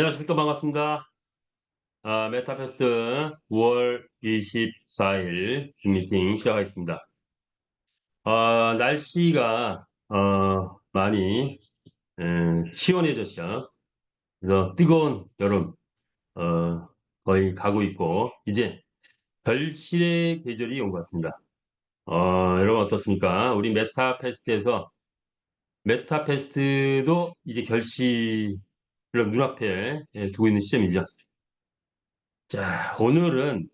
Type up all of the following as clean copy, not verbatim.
안녕하십니까. 반갑습니다. 메타페스트 5월 24일 줌 미팅 시작하겠습니다. 날씨가 많이 시원해졌죠. 그래서 뜨거운 여름 어, 거의 가고 있고 이제 결실의 계절이 온 것 같습니다. 여러분 어떻습니까? 우리 메타페스트도 이제 결실을 눈앞에 두고 있는 시점이죠. 자, 오늘은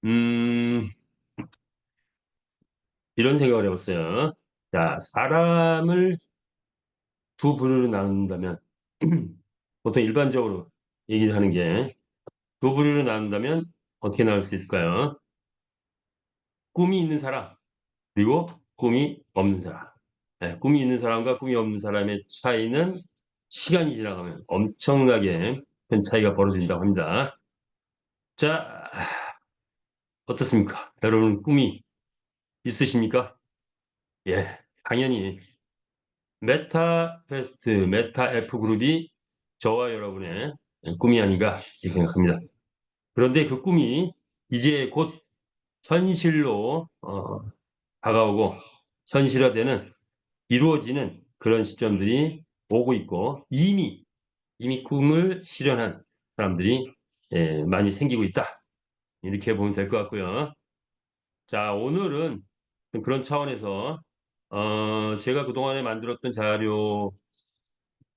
음, 이런 생각을 해봤어요. 자, 사람을 두 부류로 나눈다면 보통 일반적으로 얘기를 하는 게 두 부류로 나눈다면 어떻게 나눌 수 있을까요? 꿈이 있는 사람 그리고 꿈이 없는 사람. 네, 꿈이 있는 사람과 꿈이 없는 사람의 차이는 시간이 지나가면 엄청나게 큰 차이가 벌어진다고 합니다. 자, 어떻습니까? 여러분 꿈이 있으십니까? 예, 당연히 메타페스트, 메타F그룹이 저와 여러분의 꿈이 아닌가 이렇게 생각합니다. 그런데 그 꿈이 이제 곧 현실로 다가오고 현실화되는 이루어지는 그런 시점들이 오고 있고 이미 꿈을 실현한 사람들이 많이 생기고 있다. 이렇게 보면 될 것 같고요. 자, 오늘은 그런 차원에서 제가 그동안에 만들었던 자료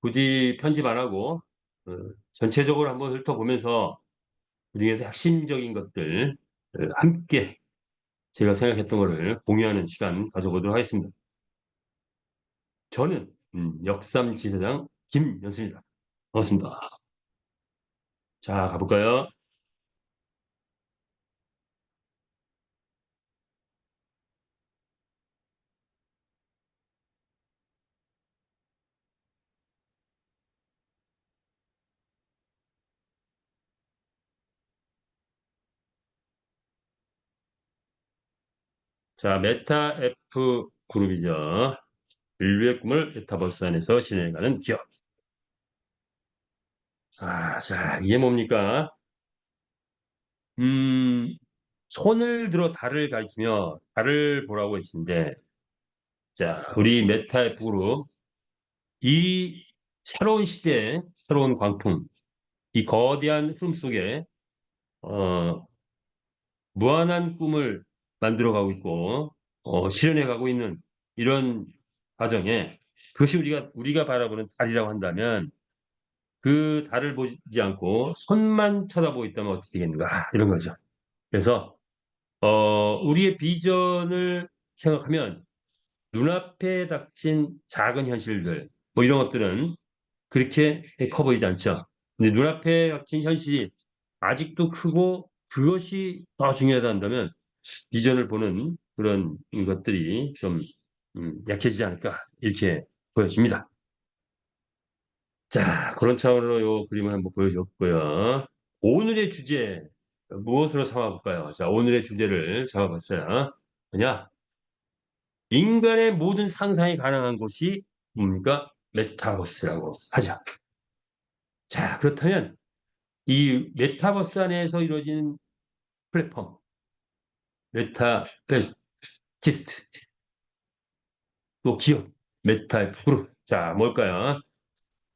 굳이 편집 안 하고 어, 전체적으로 한번 훑어보면서 그중에서 핵심적인 것들 함께 제가 생각했던 것을 공유하는 시간 가져보도록 하겠습니다. 저는 역삼지사장 김연수입니다. 반갑습니다. 자, 가볼까요? 자, 메타 F 그룹이죠. 인류의 꿈을 메타버스 안에서 실현해가는 기업. 자, 이게 뭡니까? 음, 손을 들어 달을 가리키며 달을 보라고 했는데, 자, 우리 메타 F 그룹 이 새로운 시대의 새로운 광풍, 이 거대한 흐름 속에 어, 무한한 꿈을 만들어가고 있고 실현해가고 있는 이런 과정에 그것이 우리가 바라보는 달이라고 한다면 그 달을 보지 않고 손만 쳐다보고 있다면 어찌 되겠는가 이런 거죠. 그래서 우리의 비전을 생각하면 눈앞에 닥친 작은 현실들 뭐 이런 것들은 그렇게 커 보이지 않죠. 근데 눈앞에 닥친 현실이 아직도 크고 그것이 더 중요하다 한다면 비전을 보는 그런 것들이 좀 약해지지 않을까 이렇게 보여집니다. 자, 그런 차원으로 요 그림을 한번 보여줬고요. 오늘의 주제 무엇으로 삼아볼까요? 자, 오늘의 주제를 잡아봤어요. 뭐냐? 인간의 모든 상상이 가능한 곳이 뭡니까? 메타버스라고 하죠. 자, 그렇다면 이 메타버스 안에서 이루어지는 플랫폼, 메타베스티스트, 또 기업, 메타F 그룹. 자, 뭘까요?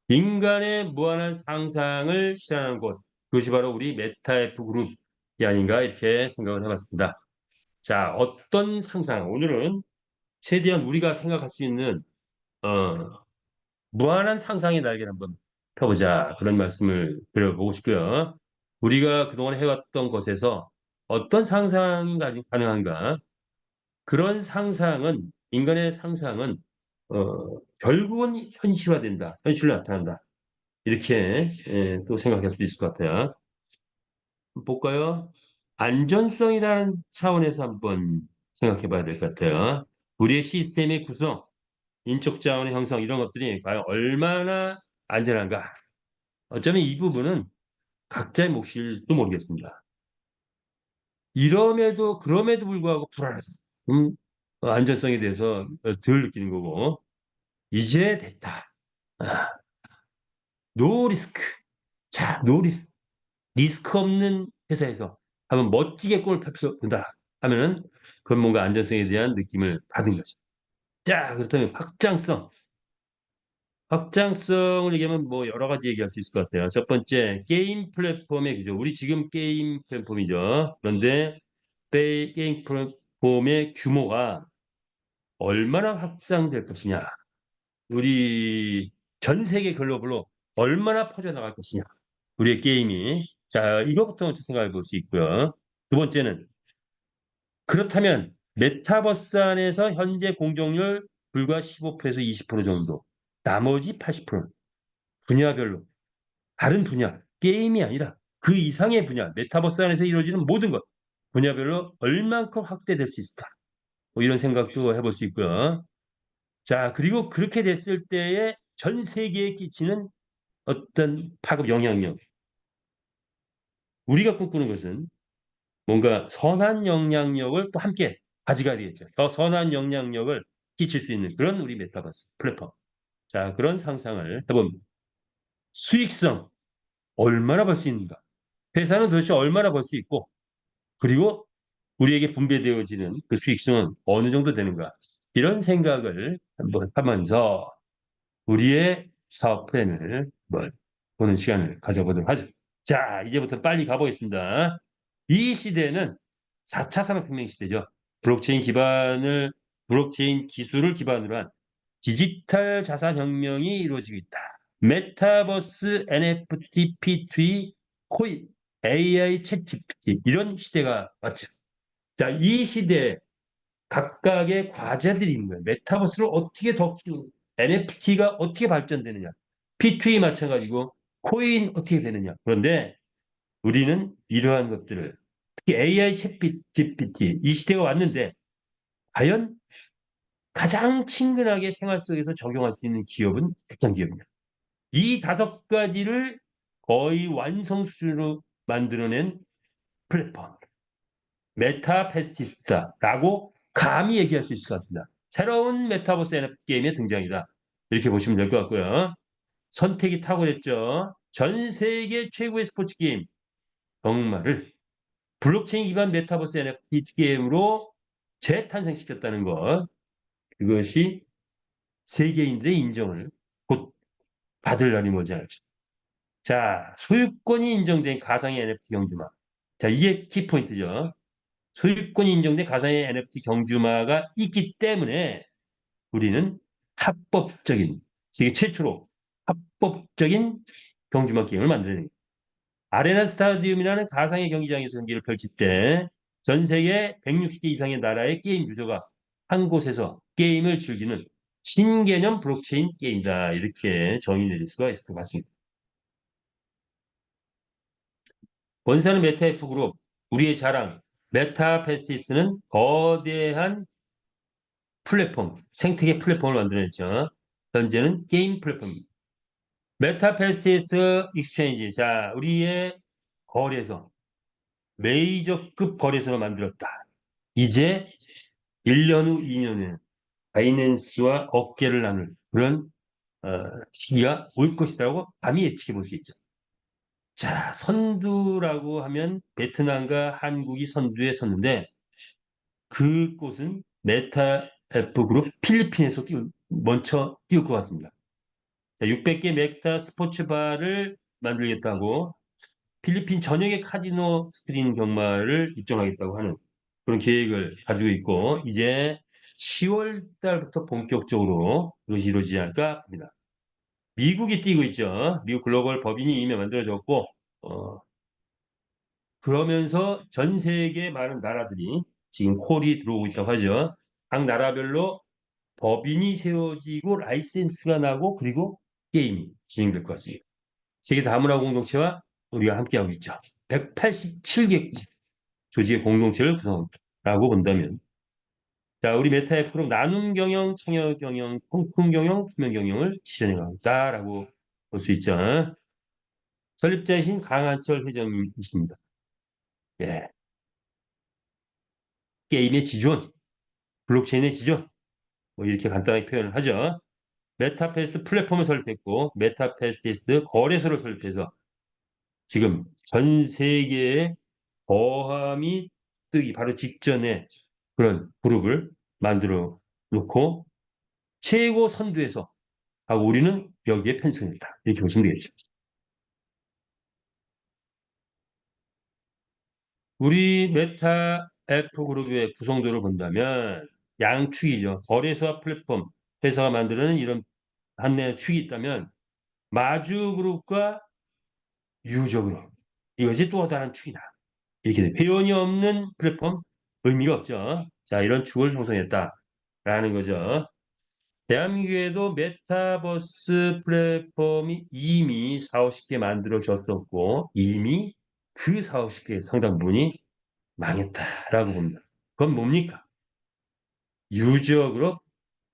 인간의 무한한 상상을 실현하는 곳. 그것이 바로 우리 메타F 그룹이 아닌가 이렇게 생각을 해봤습니다. 자, 어떤 상상? 오늘은 최대한 우리가 생각할 수 있는 어, 무한한 상상의 날개를 한번 펴보자. 그런 말씀을 드려보고 싶고요. 우리가 그동안 해왔던 것에서 어떤 상상이 가능한가? 그런 상상은, 인간의 상상은, 결국은 현실화된다. 현실로 나타난다. 이렇게, 또 생각할 수 있을 것 같아요. 볼까요? 안전성이라는 차원에서 한번 생각해 봐야 될 것 같아요. 우리의 시스템의 구성, 인적 자원의 형성, 이런 것들이 과연 얼마나 안전한가? 어쩌면 이 부분은 각자의 몫일지도 모르겠습니다. 그럼에도 불구하고 불안하다. 안전성에 대해서 덜 느끼는 거고, 이제 됐다. 아, 노 리스크. 자, 리스크 없는 회사에서 한번 멋지게 꿈을 펼쳐본다 하면은 그건 뭔가 안전성에 대한 느낌을 받은 거죠. 자, 그렇다면 확장성을 얘기하면 뭐 여러 가지 얘기할 수 있을 것 같아요. 첫 번째, 게임 플랫폼의 규죠. 우리 지금 게임 플랫폼이죠. 그런데 게임 플랫폼의 규모가 얼마나 확장될 것이냐. 우리 전 세계 글로벌로 얼마나 퍼져나갈 것이냐. 우리의 게임이. 자, 이거부터 먼저 생각해 볼 수 있고요. 두 번째는 그렇다면 메타버스 안에서 현재 공정률 불과 15%에서 20% 정도. 나머지 80%는 분야별로 다른 분야, 게임이 아니라 그 이상의 분야, 메타버스 안에서 이루어지는 모든 것, 분야별로 얼만큼 확대될 수 있을까? 뭐 이런 생각도 해볼 수 있고요. 자, 그리고 그렇게 됐을 때에 전 세계에 끼치는 어떤 파급 영향력. 우리가 꿈꾸는 것은 뭔가 선한 영향력을 또 함께 가져가야 되겠죠. 더 선한 영향력을 끼칠 수 있는 그런 우리 메타버스 플랫폼. 자, 그런 상상을 해봅니다. 수익성, 얼마나 벌 수 있는가? 회사는 도대체 얼마나 벌 수 있고, 그리고 우리에게 분배되어지는 그 수익성은 어느 정도 되는가? 이런 생각을 한번 하면서 우리의 사업 플랜을 한번 보는 시간을 가져보도록 하죠. 자, 이제부터 빨리 가보겠습니다. 이 시대는 4차 산업혁명 시대죠. 블록체인 기술을 기반으로 한 디지털 자산 혁명이 이루어지고 있다. 메타버스, NFT, P2E, 코인, AI, 챗 GPT 이런 시대가 왔죠. 자, 이 시대에 각각의 과제들이 있는 거예요. 메타버스를 어떻게 더 키우고, NFT가 어떻게 발전되느냐, P2E 마찬가지고, 코인 어떻게 되느냐. 그런데 우리는 이러한 것들을, 특히 AI 챗 GPT, 이 시대가 왔는데, 과연 가장 친근하게 생활 속에서 적용할 수 있는 기업은 어떤 기업이냐. 이 다섯 가지를 거의 완성 수준으로 만들어낸 플랫폼. 메타페스티스타라고 감히 얘기할 수 있을 것 같습니다. 새로운 메타버스 NFT 게임의 등장이다. 이렇게 보시면 될 것 같고요. 선택이 탁월했죠. 전 세계 최고의 스포츠 게임 정말을 블록체인 기반 메타버스 NFT 게임으로 재탄생시켰다는 것. 그것이 세계인들의 인정을 곧 받을 날이 머지않았죠. 자, 소유권이 인정된 가상의 NFT 경주마. 자, 이게 키포인트죠. 소유권이 인정된 가상의 NFT 경주마가 있기 때문에 우리는 합법적인, 세계 최초로 합법적인 경주마 게임을 만드는 아레나 스타디움이라는 가상의 경기장에서 경기를 펼칠 때 전 세계 160개 이상의 나라의 게임 유저가 한 곳에서 게임을 즐기는 신개념 블록체인 게임이다. 이렇게 정의 내릴 수가 있을 것 같습니다. 원사는 메타F 그룹, 우리의 자랑, 메타페스티스는 거대한 플랫폼, 생태계 플랫폼을 만들어냈죠. 현재는 게임 플랫폼입니다. 메타페스티스 익스체인지, 자, 우리의 거래소, 메이저급 거래소로 만들었다. 이제 1년 후 2년 후에 바이낸스와 어깨를 나눌 그런 시기가 올 것이라고 감히 예측해 볼 수 있죠. 자, 선두라고 하면 베트남과 한국이 선두에 섰는데 그곳은 메타 F 그룹 필리핀에서 먼저 띄울 것 같습니다. 자, 600개 메타 스포츠바를 만들겠다고 필리핀 전역의 카지노 스트림 경마를 입점하겠다고 하는 그런 계획을 가지고 있고 이제 10월 달부터 본격적으로 그것이 이루어지지 않을까 합니다. 미국이 뛰고 있죠. 미국 글로벌 법인이 이미 만들어졌고 그러면서 전 세계 많은 나라들이 지금 콜이 들어오고 있다고 하죠. 각 나라별로 법인이 세워지고 라이센스가 나고 그리고 게임이 진행될 것 같습니다. 세계 다문화 공동체와 우리가 함께하고 있죠. 187개 조직의 공동체를 구성한다고 본다면 자, 우리 메타의 프로 나눔 경영, 청여 경영, 통풍 경영, 투명 경영을 실현해 가겠다라고 볼 수 있죠. 설립자이신 강한철 회장님이십니다. 예. 게임의 지존, 블록체인의 지존, 뭐 이렇게 간단하게 표현을 하죠. 메타페스트 플랫폼을 설립했고, 메타페스티스 거래소를 설립해서 지금 전 세계에 어함이 뜨기 바로 직전에 그런 그룹을 만들어 놓고 최고 선두에서 하고 우리는 여기에 편승했다. 이렇게 보시면 되겠죠. 우리 메타 F 그룹의 구성도를 본다면 양축이죠. 거래소와 플랫폼 회사가 만드는 이런 한내 축이 있다면 마주 그룹과 유저 그룹 이것이 또 다른 축이다. 이렇게 돼. 회원이 없는 플랫폼 의미가 없죠. 자, 이런 축을 형성했다라는 거죠. 대한민국에도 메타버스 플랫폼이 이미 4, 50개 만들어졌었고 이미 그 4, 50개 상당 부분이 망했다라고 봅니다. 그건 뭡니까? 유저 그룹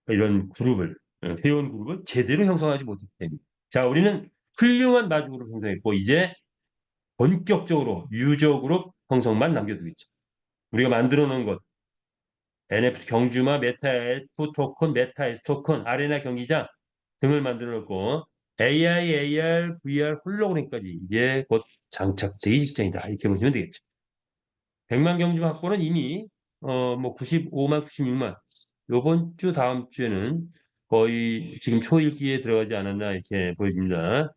이런 그룹을 회원 그룹을 제대로 형성하지 못했기 때문에 자 우리는 훌륭한 마주 그룹 형성했고 이제 본격적으로 유저 그룹 형성만 남겨두고 있죠. 우리가 만들어 놓은 것 NFT 경주마, 메타 F 토큰, 메타 S 토큰, 아레나 경기장 등을 만들어 놓고 AI, AR, VR, 홀로그램까지 이제 곧 장착되기 직전이다. 이렇게 보시면 되겠죠. 100만 경주마 확보는 이미 뭐 95만, 96만 요번 주 다음 주에는 거의 지금 초읽기에 들어가지 않았나 이렇게 보여집니다.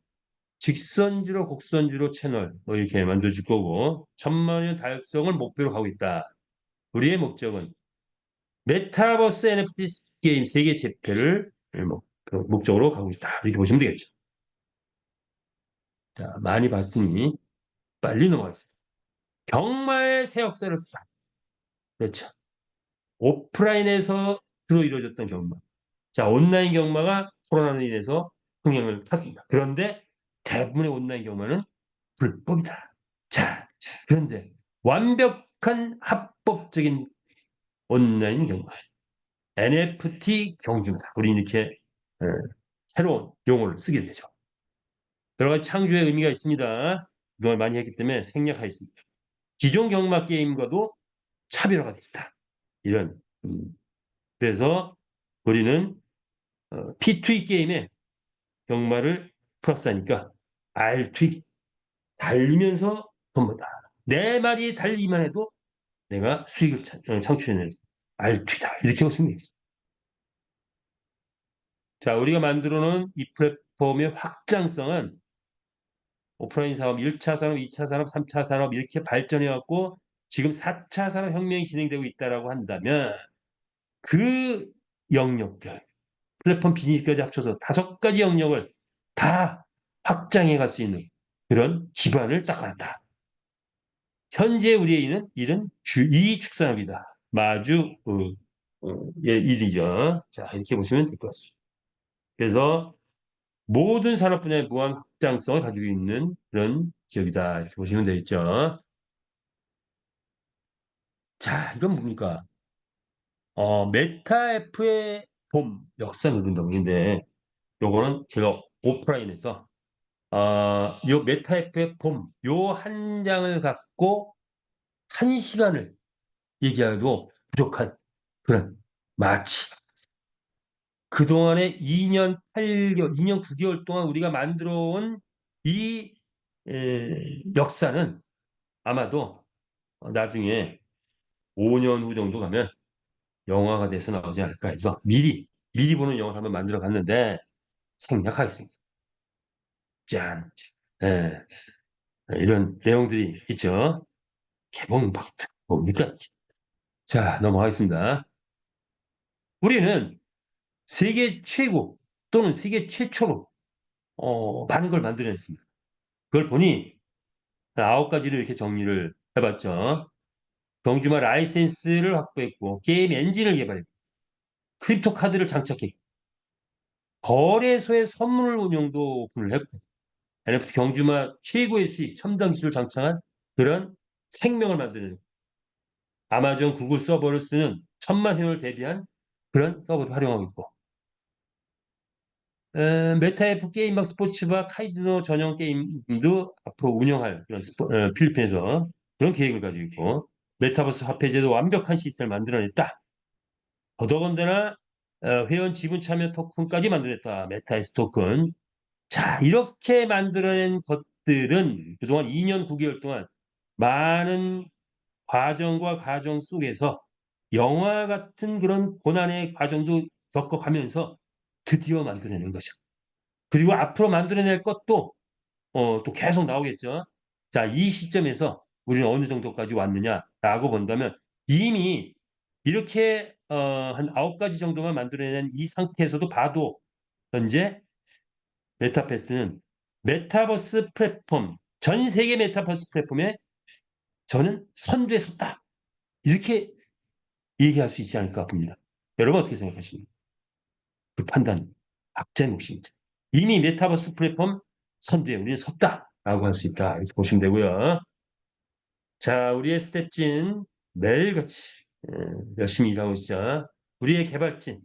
직선주로 곡선주로 채널 뭐 이렇게 만들어질 거고 1000만 원 달성을 목표로 가고 있다. 우리의 목적은 메타버스 NFT 게임 세계 재패를 그 목적으로 가고 있다. 이렇게 보시면 되겠죠. 자, 많이 봤으니 빨리 넘어가겠습니다. 경마의 새 역사를 쓰다. 그렇죠. 오프라인에서 주로 이루어졌던 경마. 자, 온라인 경마가 코로나로 인해서 흥행을 탔습니다. 그런데 대부분의 온라인 경마는 불법이다. 자, 그런데 완벽한 합법적인 온라인 경마, NFT 경주입니다. 우리 이렇게 어, 새로운 용어를 쓰게 되죠. 여러 가지 창조의 의미가 있습니다. 그동안 많이 했기 때문에 생략하였습니다. 기존 경마 게임과도 차별화가 됐다. 이런 그래서 우리는 P2E 게임에 경마를 플러스하니까 R2E 달리면서 돈 번다. 내 말이 달리기만 해도 내가 수익을 창출해내는 R2이다. 이렇게 보시면 되겠습니다. 자, 우리가 만들어 놓은 이 플랫폼의 확장성은 오프라인 사업 1차 산업, 2차 산업, 3차 산업 이렇게 발전해 왔고 지금 4차 산업 혁명이 진행되고 있다라고 한다면 그 영역들 플랫폼 비즈니스까지 합쳐서 5가지 영역을 다 확장해 갈 수 있는 그런 기반을 닦아놨다. 현재 우리의 일은 이축산업이다. 마주 예, 일이죠. 자 이렇게 보시면 될 것 같습니다. 그래서 모든 산업 분야의 무한 확장성을 가지고 있는 그런 기업이다. 이렇게 보시면 되겠죠. 자, 이건 뭡니까? 메타F의 봄, 역사 누른다고인데 요거는 제가 오프라인에서 요 메타F의 봄, 요 한 장을 갖고 1시간을 얘기하기도 부족한 그런 마치 그동안에 2년 8개월, 2년 9개월 동안 우리가 만들어온 이 역사는 아마도 나중에 5년 후 정도 가면 영화가 돼서 나오지 않을까 해서 미리 보는 영화를 한번 만들어 봤는데 생략하겠습니다. 짠. 예, 이런 내용들이 있죠. 개봉박두 뭡니까? 자, 넘어가겠습니다. 우리는 세계 최고 또는 세계 최초로 많은 걸 만들어냈습니다. 그걸 보니 9가지로 이렇게 정리를 해봤죠. 경주마 라이센스를 확보했고 게임 엔진을 개발했고 크립토 카드를 장착했고 거래소의 선물 운영도 오픈을 했고 NFT 경주마 최고의 수익 첨단 기술을 장착한 그런 생명을 만드는 아마존 구글 서버를 쓰는 1000만 회원을 대비한 그런 서버를 활용하고 있고 메타F 게임박 스포츠바 카이드노 전용 게임도 앞으로 운영할 그런 필리핀에서 그런 계획을 가지고 있고 메타버스 화폐제도 완벽한 시스템을 만들어냈다. 더더군다나 회원 지분 참여 토큰까지 만들었다. 메타에스 토큰. 자, 이렇게 만들어낸 것들은 그동안 2년 9개월 동안 많은 과정과 과정 속에서 영화 같은 그런 고난의 과정도 겪어가면서 드디어 만들어내는 거죠. 그리고 앞으로 만들어낼 것도 또 계속 나오겠죠. 자, 이 시점에서 우리는 어느 정도까지 왔느냐라고 본다면 이미 이렇게 한 9가지 정도만 만들어낸 이 상태에서도 봐도 현재 메타버스는 메타버스 플랫폼, 전 세계 메타버스 플랫폼에 저는 선두에 섰다. 이렇게 얘기할 수 있지 않을까 봅니다. 여러분 어떻게 생각하십니까? 그 판단 각자의 몫입니다. 이미 메타버스 플랫폼 선두에 우리는 섰다라고 할 수 있다. 이렇게 보시면 되고요. 자, 우리의 스텝진 매일같이 열심히 일하고 있죠. 우리의 개발진,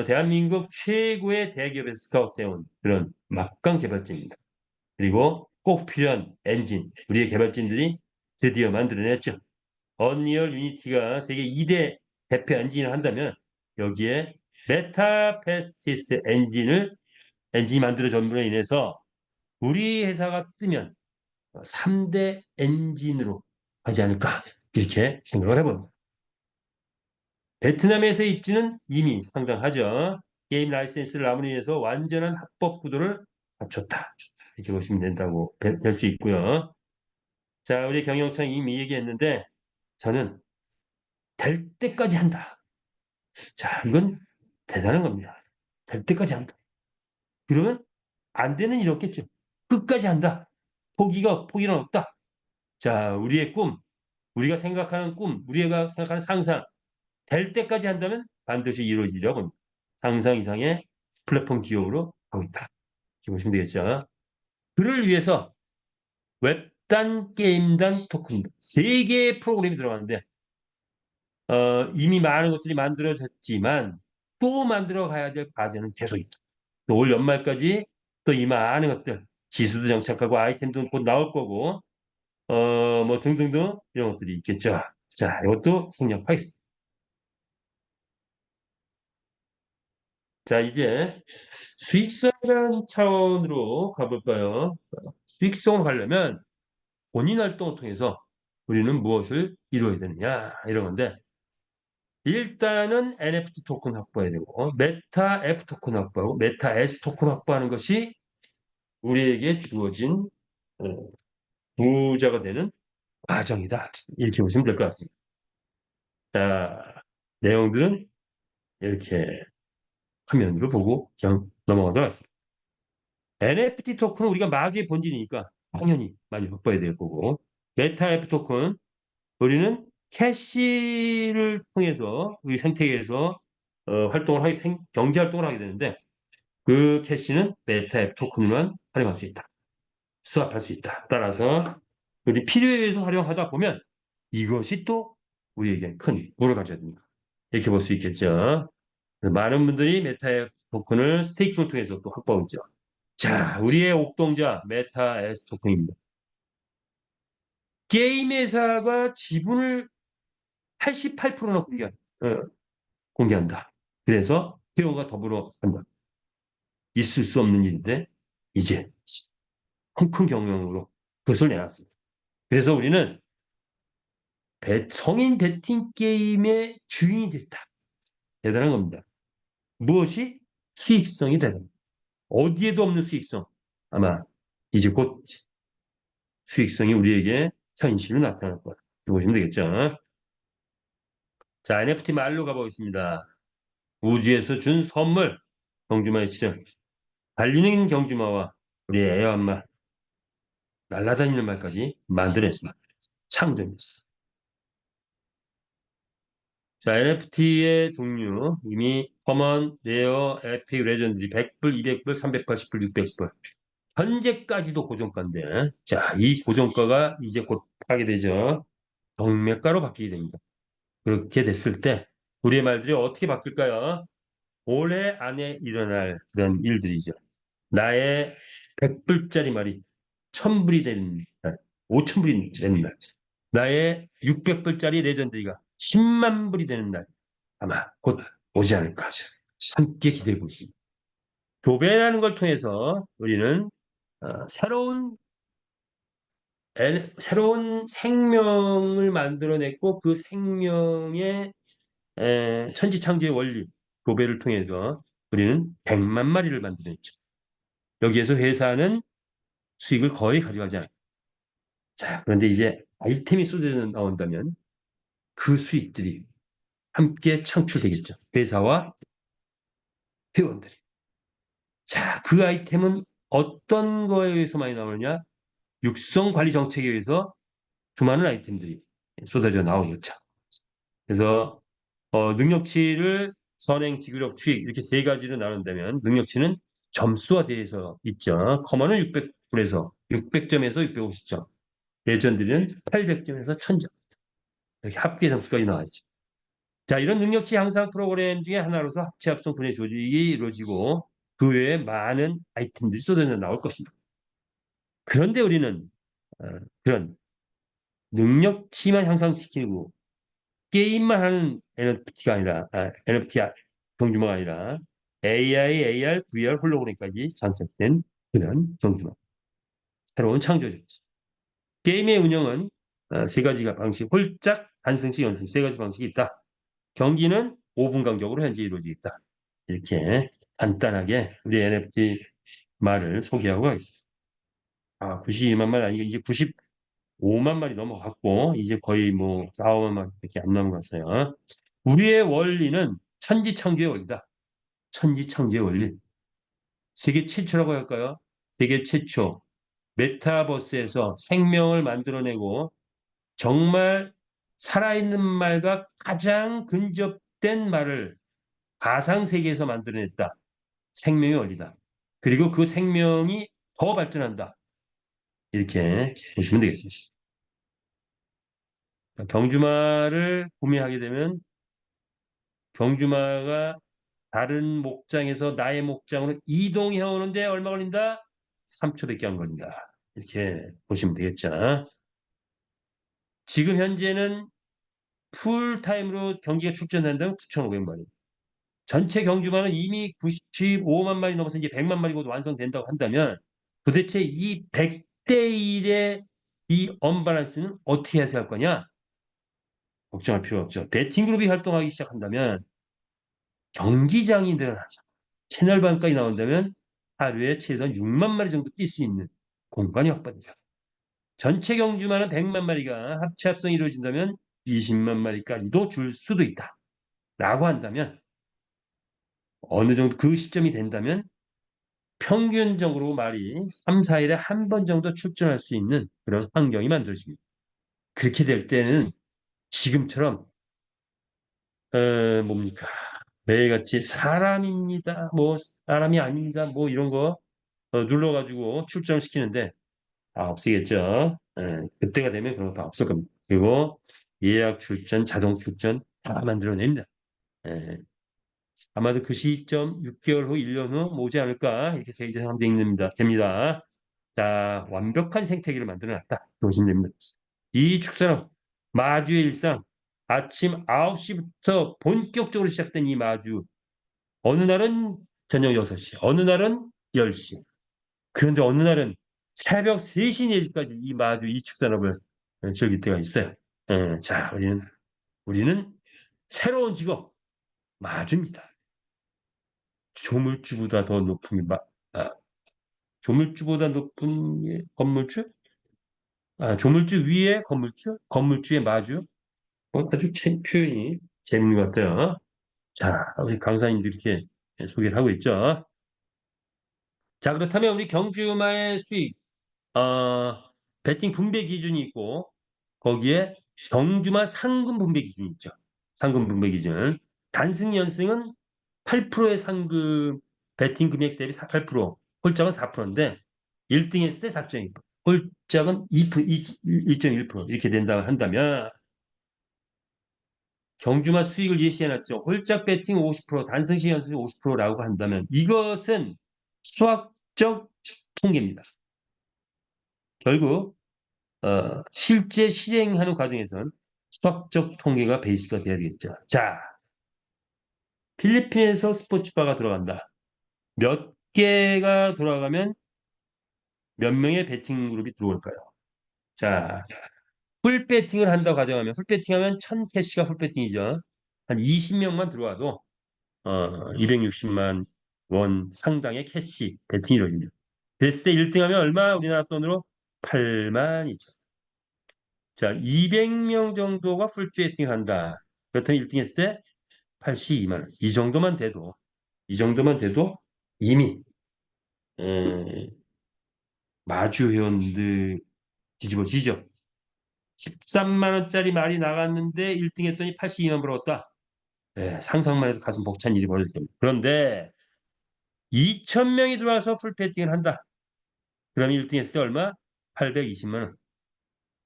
대한민국 최고의 대기업에서 스카웃되어 그런 막강 개발진입니다. 그리고 꼭 필요한 엔진, 우리의 개발진들이 드디어 만들어냈죠. 언리얼 유니티가 세계 2대 대표 엔진을 한다면 여기에 메타페스티스트 엔진이 만들어짐으로 인해서 우리 회사가 뜨면 3대 엔진으로 하지 않을까 이렇게 생각을 해봅니다. 베트남에서 입지는 이미 상당하죠. 게임 라이센스를 남으로 해서 완전한 합법 구도를 갖췄다. 이렇게 보시면 된다고 될 수 있고요. 자, 우리 경영청 이미 얘기했는데 저는 될 때까지 한다. 자, 이건 대단한 겁니다. 될 때까지 한다. 그러면 안 되는 일이 없겠죠. 끝까지 한다. 포기는 없다. 자, 우리의 꿈, 우리가 생각하는 꿈, 우리가 생각하는 상상, 될 때까지 한다면 반드시 이루어지려고 합니다. 상상 이상의 플랫폼 기업으로 하고 있다. 이렇게 보시면 되겠죠. 그를 위해서 웹단, 게임단, 토큰 세 개의 프로그램이 들어가는데 이미 많은 것들이 만들어졌지만 또 만들어 가야 될 과제는 계속 있다. 또 올 연말까지 또 이 많은 것들 기술도 장착하고 아이템도 곧 나올 거고 뭐 등등등 이런 것들이 있겠죠. 자, 이것도 생략하겠습니다. 자, 이제 수익성이라는 차원으로 가볼까요? 수익성을 가려면 본인 활동을 통해서 우리는 무엇을 이루어야 되느냐 이런 건데 일단은 NFT 토큰 확보해야 되고 메타 F 토큰 확보하고 메타 S 토큰 확보하는 것이 우리에게 주어진 어, 부자가 되는 과정이다. 이렇게 보시면 될 것 같습니다. 자, 내용들은 이렇게 화면으로 보고 그냥 넘어가도록 하겠습니다. NFT 토큰은 우리가 마주의 본질이니까 당연히 많이 확보해야 될 거고 메타 F 토큰 우리는 캐시를 통해서 우리 생태계에서 경제 활동을 하게 되는데 그 캐시는 메타 F 토큰만 활용할 수 있다. 수합할 수 있다. 따라서 우리 필요에 의해서 활용하다 보면 이것이 또 우리에게 큰 물을 가져야 됩니다. 이렇게 볼 수 있겠죠. 많은 분들이 메타 토큰을 스테이킹을 통해서 또 확보하고 있죠. 자, 우리의 옥동자 메타 S 토큰입니다. 게임 회사가 지분을 88%나 공개한다. 그래서 회원과 더불어 한다. 있을 수 없는 일인데 이제 큰 경영으로 그것을 내놨습니다. 그래서 우리는 성인 베팅 게임의 주인이 됐다. 대단한 겁니다. 무엇이? 수익성이 대단합니다. 어디에도 없는 수익성. 아마 이제 곧 수익성이 우리에게 현실로 나타날 거다. 보시면 되겠죠. 자, NFT 말로 가보겠습니다. 우주에서 준 선물, 경주마의 출연. 달리는 경주마와 우리의 애완말, 날아다니는 말까지 만들어냈습니다. 창조입니다. 자, NFT의 종류 이미 커먼, 레어, 에픽, 레전드리 100불, 200불, 380불, 600불. 현재까지도 고정가인데 자, 이 고정가가 이제 곧 하게 되죠. 경매가로 바뀌게 됩니다. 그렇게 됐을 때 우리의 말들이 어떻게 바뀔까요? 올해 안에 일어날 그런 일들이죠. 나의 100불짜리 말이 1000불이 되는 날, 5000불이 되는 날. 나의 600불짜리 레전드리가 10만 불이 되는 날 아마 곧 오지 않을까 함께 기대해 보겠습니다. 교배라는 걸 통해서 우리는 새로운 생명을 만들어냈고 그 생명의 천지창조의 원리, 교배를 통해서 우리는 100만 마리를 만들어냈죠. 여기에서 회사는 수익을 거의 가져가지 않아요. 자, 그런데 이제 아이템이 쏟아져 나온다면 그 수익들이 함께 창출되겠죠. 회사와 회원들이. 자, 그 아이템은 어떤 거에 의해서 많이 나오느냐? 육성 관리 정책에 의해서 수많은 아이템들이 쏟아져 나오겠죠. 그래서 능력치를 선행, 지구력, 추익 이렇게 세 가지로 나눈다면 능력치는 점수화 돼서 있죠. 커먼은 600분에서 600점에서 650점. 예전들은 800점에서 1000점. 이렇게 합계 점수까지 나와있죠. 자, 이런 능력치 향상 프로그램 중에 하나로서 합체 합성 분해 조직이 이루어지고 그 외에 많은 아이템들이 쏟아져 나올 것입니다. 그런데 우리는 어, 그런 능력치만 향상시키고 게임만 하는 NFT가 아니라 NFT 경주마가 아니라 AI, AR, VR, 홀로그램까지 장착된 그런 경주마. 새로운 창조죠. 게임의 운영은 세 가지가 방식, 홀짝, 단승식, 연승 세 가지 방식이 있다. 경기는 5분 간격으로 현재 이루어지고 있다. 이렇게 간단하게 우리 NFT 말을 소개하고 가겠습니다. 92만 마리 아니고 이제 95만 마리 넘어갔고 이제 거의 뭐 4, 5만 마리밖에 안 남았어요. 우리의 원리는 천지창조의 원리다. 천지창조의 원리. 세계 최초라고 할까요? 세계 최초. 메타버스에서 생명을 만들어내고 정말 살아있는 말과 가장 근접된 말을 가상세계에서 만들어냈다. 생명의 원리다. 그리고 그 생명이 더 발전한다. 이렇게 보시면 되겠습니다. 경주마를 구매하게 되면 경주마가 다른 목장에서 나의 목장으로 이동해 오는데 얼마 걸린다? 3초밖에 안 걸린다. 이렇게 보시면 되겠죠. 지금 현재는 풀타임으로 경기가 출전한다면 9,500마리. 전체 경주마는 이미 95만 마리 넘어서 이제 100만 마리 곧 완성된다고 한다면 도대체 이 100대 1의 이 언밸런스는 어떻게 해석할 거냐? 걱정할 필요 없죠. 베팅그룹이 활동하기 시작한다면 경기장이 늘어나죠. 채널반까지 나온다면 하루에 최소한 6만 마리 정도 뛸 수 있는 공간이 확보되죠. 전체 경주마는 100만 마리가 합체 합성이 이루어진다면 20만 마리까지도 줄 수도 있다. 라고 한다면 어느 정도 그 시점이 된다면 평균적으로 말이 3, 4일에 한 번 정도 출전할 수 있는 그런 환경이 만들어집니다. 그렇게 될 때는 지금처럼 뭡니까? 매일같이 사람입니다. 뭐 사람이 아닙니다. 뭐 이런 거 눌러가지고 출전시키는데 없애겠죠. 그때가 되면 그런 거 다 없을 겁니다. 그리고 예약 출전, 자동 출전 다 만들어냅니다. 예, 아마도 그 시점 6개월 후, 1년 후 오지 않을까 이렇게 예상됩니다. 됩니다. 자, 완벽한 생태계를 만들어놨다. 보시면 됩니다. 이 축사는 마주의 일상, 아침 9시부터 본격적으로 시작된 이 마주, 어느 날은 저녁 6시, 어느 날은 10시, 그런데 어느 날은 새벽 3시, 4시까지 이 마주, 이 축산업을 즐길 때가 있어요. 자, 우리는 새로운 직업, 마주입니다. 조물주보다 더 높은, 아, 조물주보다 높은 게 건물주? 조물주 위에 건물주? 건물주의 마주? 아주 표현이 재밌는 것 같아요. 자, 우리 강사님들이 이렇게 소개를 하고 있죠. 자, 그렇다면 우리 경주마의 수익, 어, 배팅 분배 기준이 있고, 거기에 경주마 상금 분배 기준이 있죠. 상금 분배 기준. 단승 연승은 8%의 상금, 배팅 금액 대비 8%, 홀짝은 4%인데, 1등 했을 때 4.2%, 홀짝은 2.1% 이렇게 된다고 한다면, 경주마 수익을 예시해놨죠. 홀짝 배팅 50%, 단승시 연승 50%라고 한다면 이것은 수학적 통계입니다. 결국 실제 실행하는 과정에서는 수학적 통계가 베이스가 돼야 되겠죠. 자, 필리핀에서 스포츠바가 들어간다. 몇 개가 돌아가면 몇 명의 베팅 그룹이 들어올까요? 자, 풀 배팅을 한다고 가정하면 풀 배팅하면 1000캐시가 풀 배팅이죠. 한 20명만 들어와도 260만 원 상당의 캐시 배팅이 이루어집니다. 됐을 때 1등하면 얼마? 우리나라 돈으로 8만 2천. 자, 200명 정도가 풀 배팅 한다. 그렇다면 1등 했을 때 82만 원. 이 정도만 돼도 이미 마주 회원들 뒤집어지죠. 13만 원짜리 말이 나갔는데 1등 했더니 82만 벌었다. 상상만 해도 가슴 벅찬 일이 벌어질 겁니다. 그런데 2,000명이 들어와서 풀배팅을 한다. 그럼 1등 했을 때 얼마? 820만 원.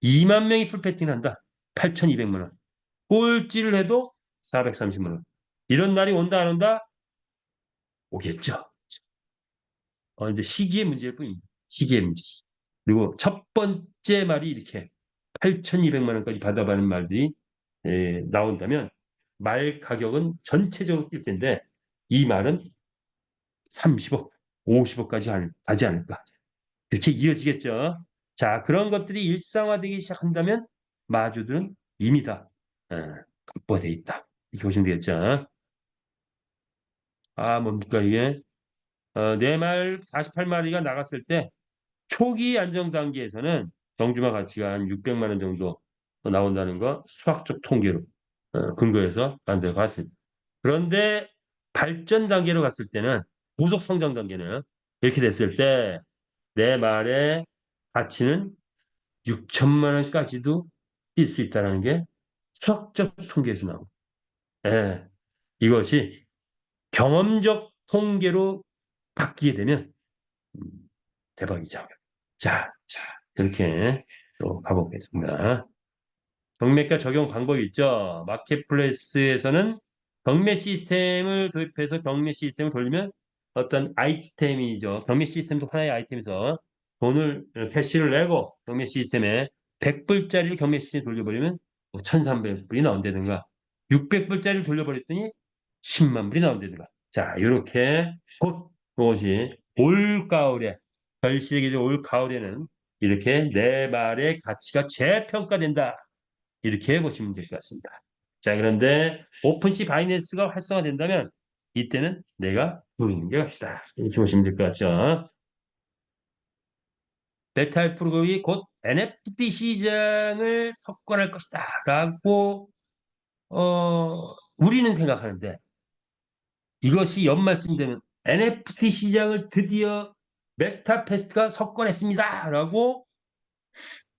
2만 명이 풀배팅을 한다. 8,200만 원. 꼴찌를 해도 430만 원. 이런 날이 온다 안 온다? 오겠죠. 이제 시기의 문제일 뿐입니다. 시기의 문제. 그리고 첫 번째 말이 이렇게 8,200만 원까지 받아가는 말들이 나온다면 말 가격은 전체적으로 뛸 텐데 이 말은 30억, 50억까지 가지 않을까. 그렇게 이어지겠죠. 자, 그런 것들이 일상화되기 시작한다면 마주들은 이미 다 확보돼 있다. 이렇게 보시면 되겠죠. 뭡니까 이게? 네 말 48마리가 나갔을 때 초기 안정 단계에서는 경주마 가치가 한 600만 원 정도 나온다는 거 수학적 통계로 근거해서 만들어 봤습니다. 그런데 발전 단계로 갔을 때는 고속 성장 단계는 이렇게 됐을 때 내 말의 가치는 6천만 원까지도 뛸 수 있다는 게 수학적 통계에서 나옵니다. 예, 이것이 경험적 통계로 바뀌게 되면 음, 대박이죠. 자, 이렇게 또 가보겠습니다. 경매가 적용 방법이 있죠. 마켓플레이스에서는 경매 시스템을 도입해서 경매 시스템을 돌리면 어떤 아이템이죠. 경매 시스템도 하나의 아이템에서 돈을 캐시를 내고 경매 시스템에 100불짜리를 경매 시스템에 돌려버리면 1,300불이 나온다든가 600불짜리를 돌려버렸더니 10만 불이 나온다든가. 자, 이렇게 곧 그것이 올가을에 결실기죠. 올가을에는 이렇게 내 말의 가치가 재평가된다. 이렇게 보시면 될 것 같습니다. 자, 그런데 오픈시 바이낸스가 활성화된다면 이때는 내가 보이는 게 갑시다. 이렇게 보시면 될 것 같죠. 벨타입 프로그램이 곧 NFT 시장을 석권할 것이다. 라고 우리는 생각하는데 이것이 연말쯤 되면 NFT 시장을 드디어 메타페스트가 석권했습니다. 라고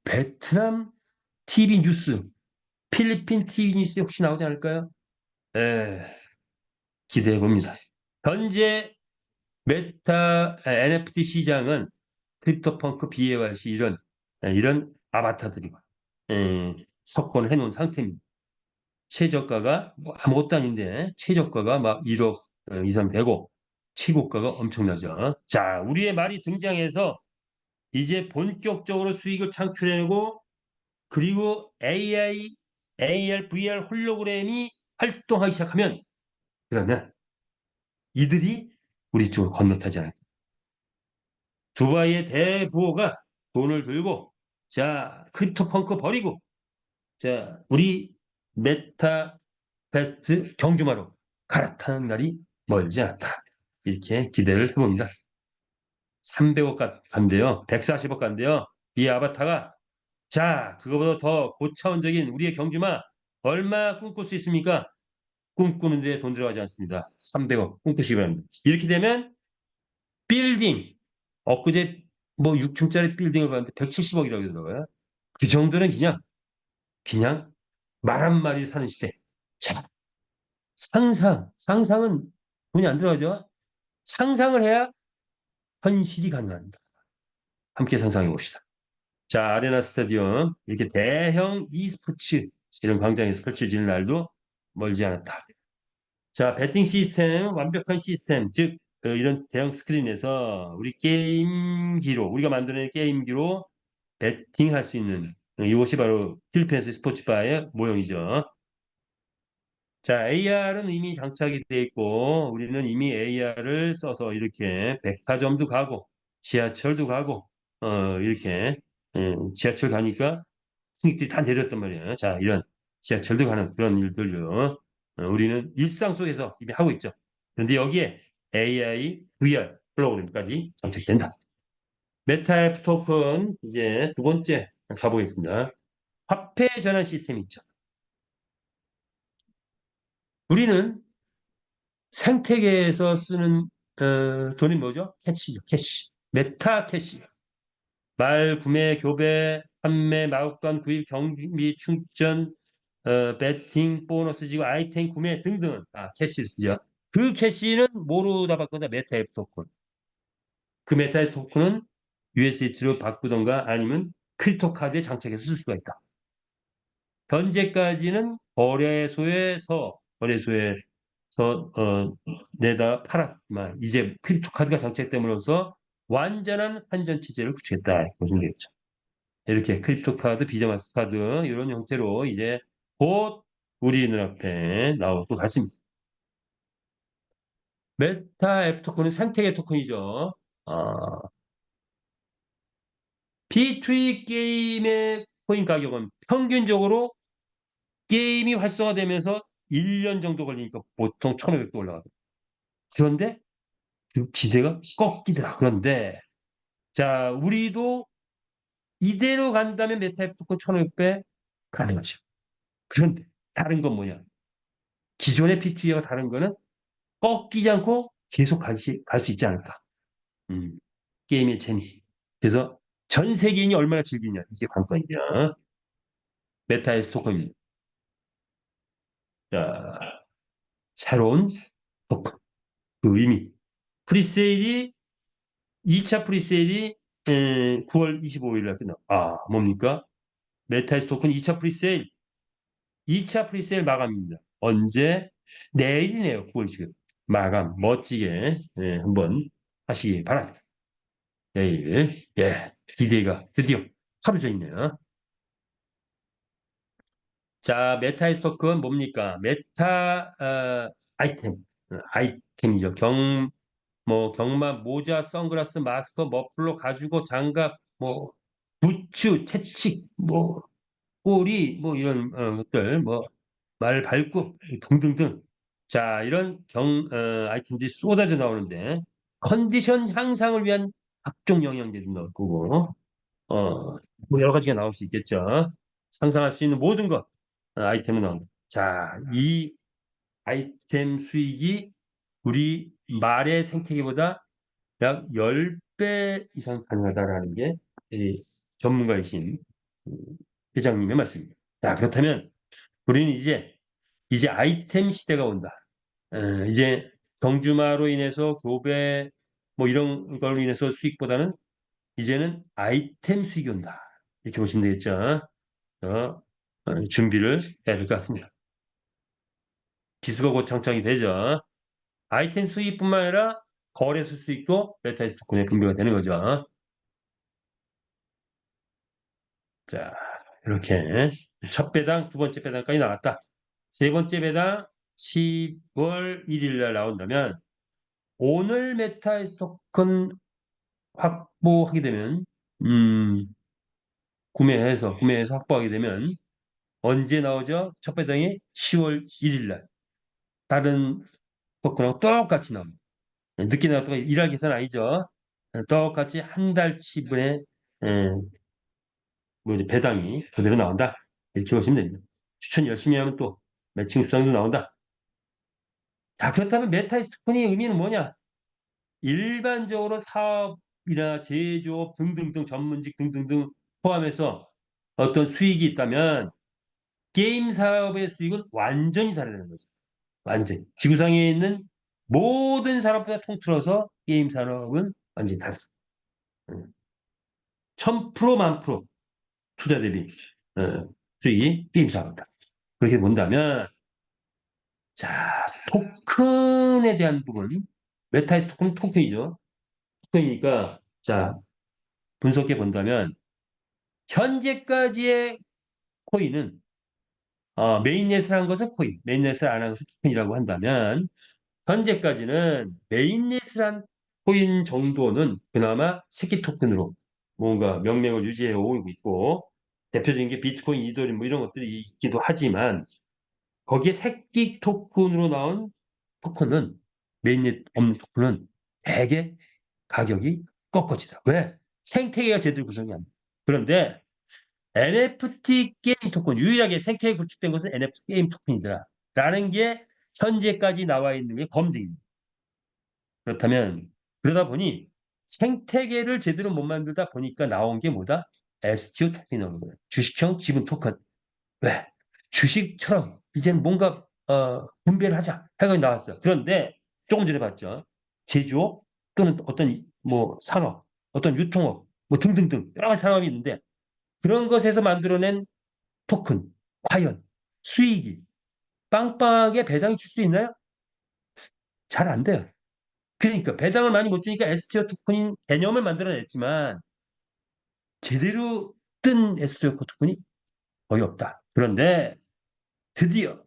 베트남 TV 뉴스, 필리핀 TV 뉴스에 혹시 나오지 않을까요? 에, 기대해 봅니다. 현재 NFT 시장은 크립토펑크, BAYC 이런 아바타들이고 석권을 해놓은 상태입니다. 최저가가 뭐 아무것도 아닌데 최저가가 막 1억 이상 되고 최고가가 엄청나죠. 자, 우리의 말이 등장해서 이제 본격적으로 수익을 창출해내고 그리고 AI, AR, VR 홀로그램이 활동하기 시작하면 그러면 이들이 우리 쪽으로 건너타지 않을까. 두바이의 대부호가 돈을 들고 자 크립토펑크 버리고 자 우리 메타베스트 경주마로 갈아타는 날이 멀지 않다. 이렇게 기대를 해봅니다. 300억 간대요. 140억 간대요. 이 아바타가 자 그거보다 더 고차원적인 우리의 경주마 얼마 꿈꿀 수 있습니까? 꿈꾸는데 돈 들어가지 않습니다. 300억 꿈꾸시기 바랍니다. 이렇게 되면 빌딩 엊그제 뭐 6층짜리 빌딩을 봤는데 170억이라고 그러더라고요. 그 정도는 그냥 말 한마리 사는 시대. 자, 상상은 돈이 안 들어가죠. 상상을 해야 현실이 가능합니다. 함께 상상해 봅시다. 자, 아레나 스타디움 이렇게 대형 e스포츠 이런 광장에서 펼쳐지는 날도 멀지 않았다. 자, 배팅 시스템, 완벽한 시스템, 즉 이런 대형 스크린에서 우리 게임기로 우리가 만드는 게임기로 배팅할 수 있는 이것이 바로 필리핀에서 스포츠바의 모형이죠. 자, AR은 이미 장착이 돼 있고 우리는 이미 AR을 써서 이렇게 백화점도 가고 지하철도 가고 이렇게 지하철 가니까 승객들이 다 내렸단 말이에요. 자, 이런 지하철도 가는 그런 일들요. 우리는 일상 속에서 이미 하고 있죠. 그런데 여기에 AI, VR 프로그램까지 장착된다. 메타앱 토큰 이제 두 번째 가보겠습니다. 화폐 전환 시스템이 있죠. 우리는 생태계에서 쓰는 돈이 뭐죠? 캐시죠. 캐시. 메타 캐시. 말, 구매, 교배, 판매, 마구간 구입, 경비, 충전, 배팅, 보너스 지급, 아이템 구매 등등 캐시를 쓰죠. 그 캐시는 뭐로 다 바꾼다? 메타앱 토큰. 그 메타앱 토큰은 USDT로 바꾸던가 아니면 크립토 카드에 장착해서 쓸 수가 있다. 현재까지는 거래소에서 내다 팔았지만 이제 크립토 카드가 장착됨으로써 완전한 환전 체제를 구축했다. 보시면 되겠죠. 이렇게 크립토 카드, 비자 마스터카드 이런 형태로 이제 곧 우리 눈앞에 나올 것 같습니다. 메타 앱 토큰은 생태계 토큰이죠. B2E 게임의 코인 가격은 평균적으로 게임이 활성화되면서 1년 정도 걸리니까 보통 1,500도 올라가거든요. 그런데 그 기세가 꺾이더라. 그런데 자, 우리도 이대로 간다면 메타앱 토큰 1,500배 가능하죠. 그런데 다른 건 뭐냐? 기존의 P2E와 다른 거는 꺾이지 않고 계속 갈 수 있지 않을까. 음, 게임의 재미. 그래서 전 세계인이 얼마나 즐기냐. 이게 관건이냐. 메타에스 토큰입니다. 자, 새로운 토큰. 그 의미. 프리세일이 2차 프리세일이 9월 25일 날 끝나. 뭡니까? 메타에스 토큰 2차 프리세일. 2차 프리세일 마감입니다. 언제? 내일이네요. 9월 20일. 마감 멋지게 한번 하시기 바랍니다. 내일 기대가 드디어 하루 전이네요. 자, 메타의 토큰 뭡니까? 메타 아이템 아이템이죠. 경마, 모자, 선글라스, 마스크, 머플러, 가죽옷, 장갑, 뭐 부츠, 채찍, 뭐 꼬리, 뭐 이런 것들, 뭐 말 밟고 등등등. 자, 이런 아이템들이 쏟아져 나오는데 컨디션 향상을 위한 각종 영양제도 나올 거고 뭐 여러 가지가 나올 수 있겠죠. 상상할 수 있는 모든 것 아이템은 나옵니다. 자, 이 아이템 수익이 우리 말의 생태계보다 약 10배 이상 가능하다라는 게이 전문가이신 음, 회장님의 말씀입니다. 자, 그렇다면 우리는 이제 아이템 시대가 온다. 이제 경주마로 인해서 교배 뭐 이런 걸로 인해서 수익보다는 이제는 아이템 수익이 온다. 이렇게 보시면 되겠죠. 준비를 해야 될 것 같습니다. 기수가 곧 장착이 되죠. 아이템 수익뿐만 아니라 거래소 수익도 메타에스 토큰에 분배가 되는 거죠. 자, 이렇게 첫 배당, 두 번째 배당까지 나왔다. 세 번째 배당 10월 1일 날 나온다면 오늘 메타에스 토큰 확보하게 되면 구매해서 확보하게 되면 언제 나오죠? 첫 배당이 10월 1일 날. 다른 토큰하고 똑같이 나옵니다. 늦게 나왔다가 일할 계산 아니죠? 똑같이 한 달치분의 뭐 이제 배당이 그대로 나온다. 이렇게 보시면 됩니다. 추천 열심히 하면 또 매칭 수당도 나온다. 자, 그렇다면 메타스토큰의 의미는 뭐냐? 일반적으로 사업이나 제조업 등등등 전문직 등등등 포함해서 어떤 수익이 있다면 게임 사업의 수익은 완전히 다르다는 거죠. 완전히. 지구상에 있는 모든 산업보다 통틀어서 게임 산업은 완전히 다르습니다. 1000% 만 프로 투자 대비 수익이 게임 사업이다. 그렇게 본다면 자 토큰에 대한 부분 메타에스 토큰 토큰이죠. 토큰이니까 자 분석해 본다면 현재까지의 코인은 메인넷을 한 것은 코인, 메인넷을 안 한 것은 토큰이라고 한다면 현재까지는 메인넷을 한 코인 정도는 그나마 새끼 토큰으로 뭔가 명맥을 유지해 오고 있고 대표적인 게 비트코인, 이더리움 뭐 이런 것들이 있기도 하지만 거기에 새끼 토큰으로 나온 토큰은 메인넷 없는 토큰은 대개 가격이 꺾어지다. 왜? 생태계가 제대로 구성이 안 돼. 그런데 NFT 게임 토큰 유일하게 생태계 구축된 것은 NFT 게임 토큰이더라. 라는 게 현재까지 나와 있는 게 검증입니다. 그렇다면 그러다 보니 생태계를 제대로 못 만들다 보니까 나온 게 뭐다? STO 토큰이 나오는 거예요. 주식형 지분 토큰. 왜? 주식처럼 이제는 뭔가 분배를 하자 해가 나왔어요. 그런데 조금 전에 봤죠. 제조업 또는 어떤 뭐 산업, 어떤 유통업 뭐 등등등 여러 가지 산업이 있는데 그런 것에서 만들어낸 토큰 과연 수익이 빵빵하게 배당이 줄 수 있나요? 잘 안 돼요. 그러니까 배당을 많이 못 주니까 STO 토큰인 개념을 만들어냈지만 제대로 뜬 STO 토큰이 거의 없다. 그런데 드디어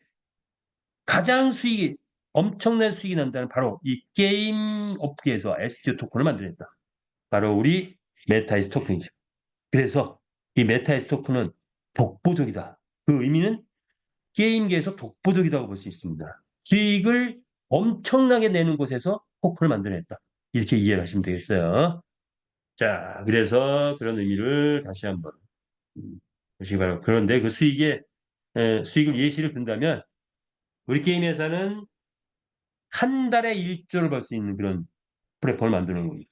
가장 수익이 엄청난 수익이 난다는 바로 이 게임 업계에서 STO 토큰을 만들었다. 바로 우리 메타이스 토큰이죠. 그래서 이 메타이스 토큰은 독보적이다. 그 의미는 게임계에서 독보적이라고 볼 수 있습니다. 수익을 엄청나게 내는 곳에서 토큰을 만들어냈다. 이렇게 이해를 하시면 되겠어요. 자, 그래서 그런 의미를 다시 한번 보시기 바랍니다. 그런데 그 수익을 예시를 든다면 우리 게임 회사는 한 달에 1조를 벌 수 있는 그런 플랫폼을 만드는 겁니다.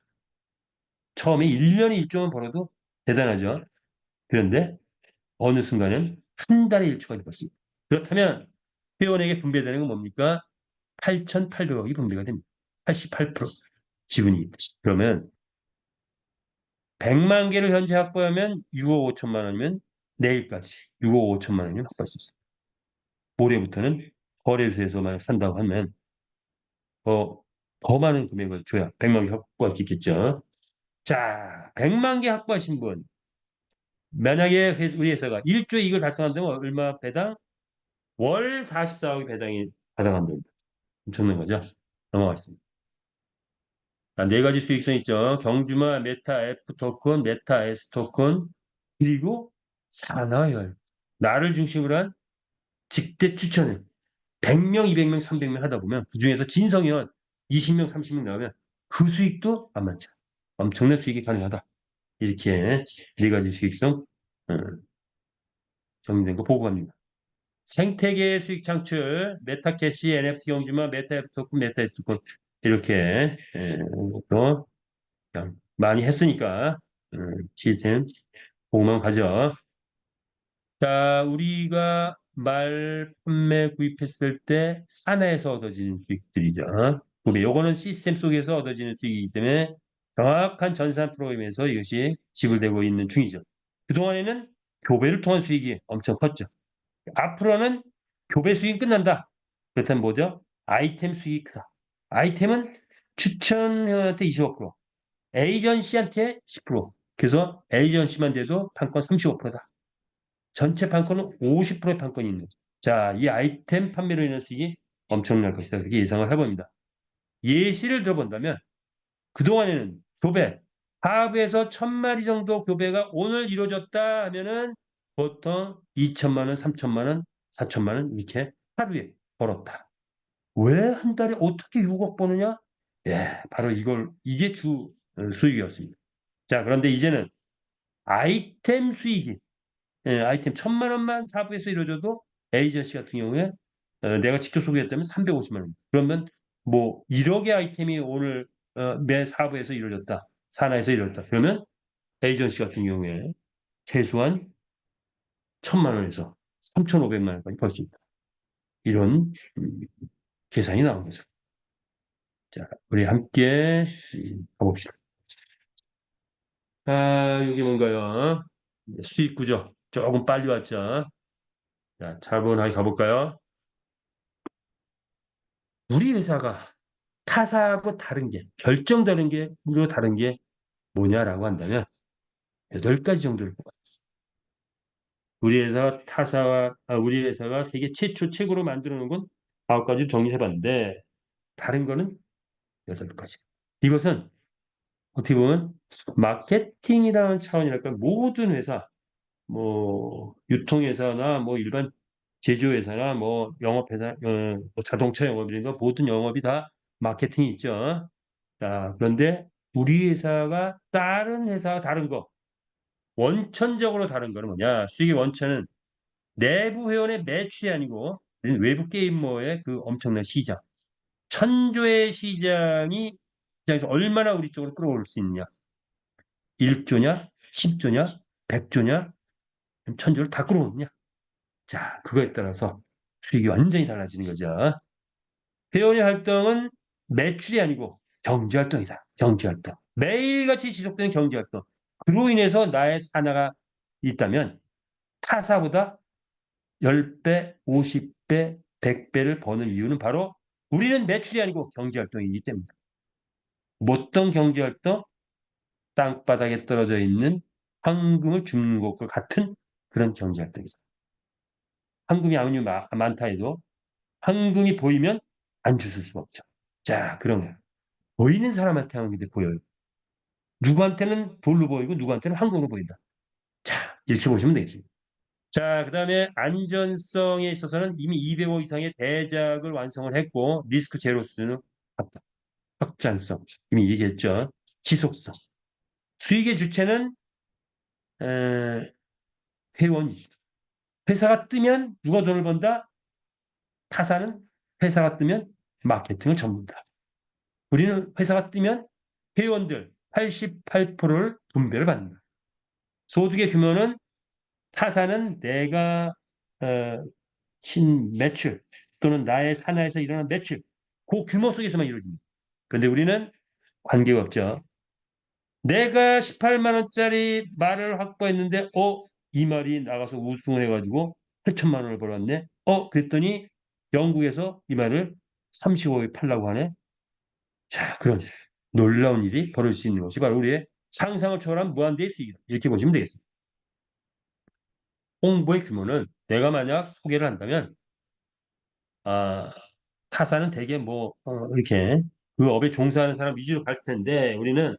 처음에 1년에 1조만 벌어도 대단하죠. 그런데 어느 순간은 한 달에 1조까지 벌 수 있다. 그렇다면 회원에게 분배되는 건 뭡니까? 8,800억이 분배가 됩니다. 88% 지분이. 그러면 100만 개를 현재 확보하면 6억 5천만 원이면 내일까지 6억 5천만 원이면 확보할 수 있습니다. 모레부터는 거래소에서 만약 산다고 하면 더 많은 금액을 줘야 100만 개 확보할 수 있겠죠. 자, 100만 개 확보하신 분. 만약에 우리 회사가 1조 이익을 달성한다면 얼마 배당? 월 44억이 배당이 받아간답니다. 엄청난 거죠. 넘어갔습니다. 자, 네 가지 수익성 있죠. 경주마, 메타 F 토큰, 메타 S 토큰, 그리고 산하열. 나를 중심으로 한 직대 추천을 100명, 200명, 300명 하다 보면 그중에서 진성회원 20명, 30명 나오면 그 수익도 만만치 않아. 엄청난 수익이 가능하다. 이렇게 네 가지 수익성 어, 정리된 거 보고 갑니다. 생태계의 수익 창출, 메타캐시, NFT 경주마, 메타 F 토큰, 메타 S 토큰 이렇게 또 그냥 많이 했으니까 시스템 보고만 가죠. 자, 우리가 말 판매 구입했을 때 사내에서 얻어지는 수익들이죠. 우리 요거는 시스템 속에서 얻어지는 수익이기 때문에 정확한 전산 프로그램에서 이것이 지불되고 있는 중이죠. 그동안에는 교배를 통한 수익이 엄청 컸죠. 앞으로는 교배 수익이 끝난다. 그렇다면 뭐죠? 아이템 수익이 크다. 아이템은 추천한테 25%, 에이전시한테 10%. 그래서 에이전시만 돼도 판권 35%다. 전체 판권은 50%의 판권이 있는 거죠. 자, 이 아이템 판매로 인한 수익이 엄청날 것이다. 그렇게 예상을 해봅니다. 예시를 들어본다면 그동안에는 교배, 하브에서 1,000마리 정도 교배가 오늘 이루어졌다 하면은 보통 2천만 원, 3천만 원, 4천만 원 이렇게 하루에 벌었다. 왜 한 달에 어떻게 6억 버느냐? 예, 바로 이게 주 수익이었습니다. 자, 그런데 이제는 아이템 수익이 아이템 1,000만 원만 사부에서 이루어져도 에이전시 같은 경우에 내가 직접 소개했다면 350만 원. 그러면 뭐 1억의 아이템이 오늘 매 사부에서 이루어졌다. 산하에서 이루어졌다. 그러면 에이전시 같은 경우에 최소한 1,000만 원에서 3,500만 원까지 벌 수 있다. 이런 계산이 나온 거죠. 자, 우리 함께 가봅시다. 자, 여기 뭔가요? 수익 구조. 조금 빨리 왔죠. 자, 차분하게 가볼까요? 우리 회사가 타사하고 다른 게, 결정되는 게, 로 다른 게 뭐냐라고 한다면, 8가지 정도를 뽑았습니다. 우리 회사가 세계 최초 최고로 만들어 놓은 건 9가지 정리해봤는데, 다른 거는 8가지. 이것은 어떻게 보면 마케팅이라는 차원이랄까 모든 회사, 뭐 유통회사나 뭐 일반 제조회사나 뭐 영업회사, 뭐 자동차 영업이든가 모든 영업이 다 마케팅이 있죠. 자, 그런데 우리 회사가 다른 회사와 다른 거, 원천적으로 다른 거는 뭐냐? 수익의 원천은 내부 회원의 매출이 아니고 외부 게이머의 그 엄청난 시장, 천조의 시장에서 얼마나 우리 쪽으로 끌어올 수 있느냐? 1조냐, 10조냐, 100조냐, 천조를 다 끌어오느냐? 자, 그거에 따라서 수익이 완전히 달라지는 거죠. 회원의 활동은 매출이 아니고 경제활동이다. 경제활동. 매일같이 지속되는 경제활동. 그로 인해서 나의 산하가 있다면 타사보다 10배, 50배, 100배를 버는 이유는 바로 우리는 매출이 아니고 경제활동이기 때문이다. 어떤 경제활동? 땅바닥에 떨어져 있는 황금을 줍는 것과 같은 그런 경제활동이다. 황금이 아무리 많다 해도 황금이 보이면 안 주실 수가 없죠. 자, 그러면 보이는 사람한테 하는 게 보여요. 누구한테는 돌로 보이고 누구한테는 황금으로 보인다. 자, 이렇게 보시면 되겠습니다. 자, 그다음에 안전성에 있어서는 이미 200억 이상의 대작을 완성을 했고 리스크 제로 수준은 같다. 확장성 이미 얘기했죠. 지속성. 수익의 주체는 에, 회원이죠. 회사가 뜨면 누가 돈을 번다? 타사는 회사가 뜨면 마케팅을 접는다. 우리는 회사가 뜨면 회원들 88%를 분배를 받는다. 소득의 규모는 타사는 내가 어, 매출 또는 나의 산하에서 일어난 매출 그 규모 속에서만 이루어집니다. 그런데 우리는 관계가 없죠. 내가 18만 원짜리 말을 확보했는데 이 말이 나가서 우승을 해가지고 8천만 원을 벌었네. 그랬더니 영국에서 이 말을 35억에 팔라고 하네. 자, 그런 놀라운 일이 벌어질 수 있는 것이 바로 우리의 상상을 초월한 무한대의 수익이다. 이렇게 보시면 되겠습니다. 홍보의 규모는 내가 만약 소개를 한다면 아, 타사는 대개 뭐 이렇게 그 업에 종사하는 사람 위주로 갈 텐데 우리는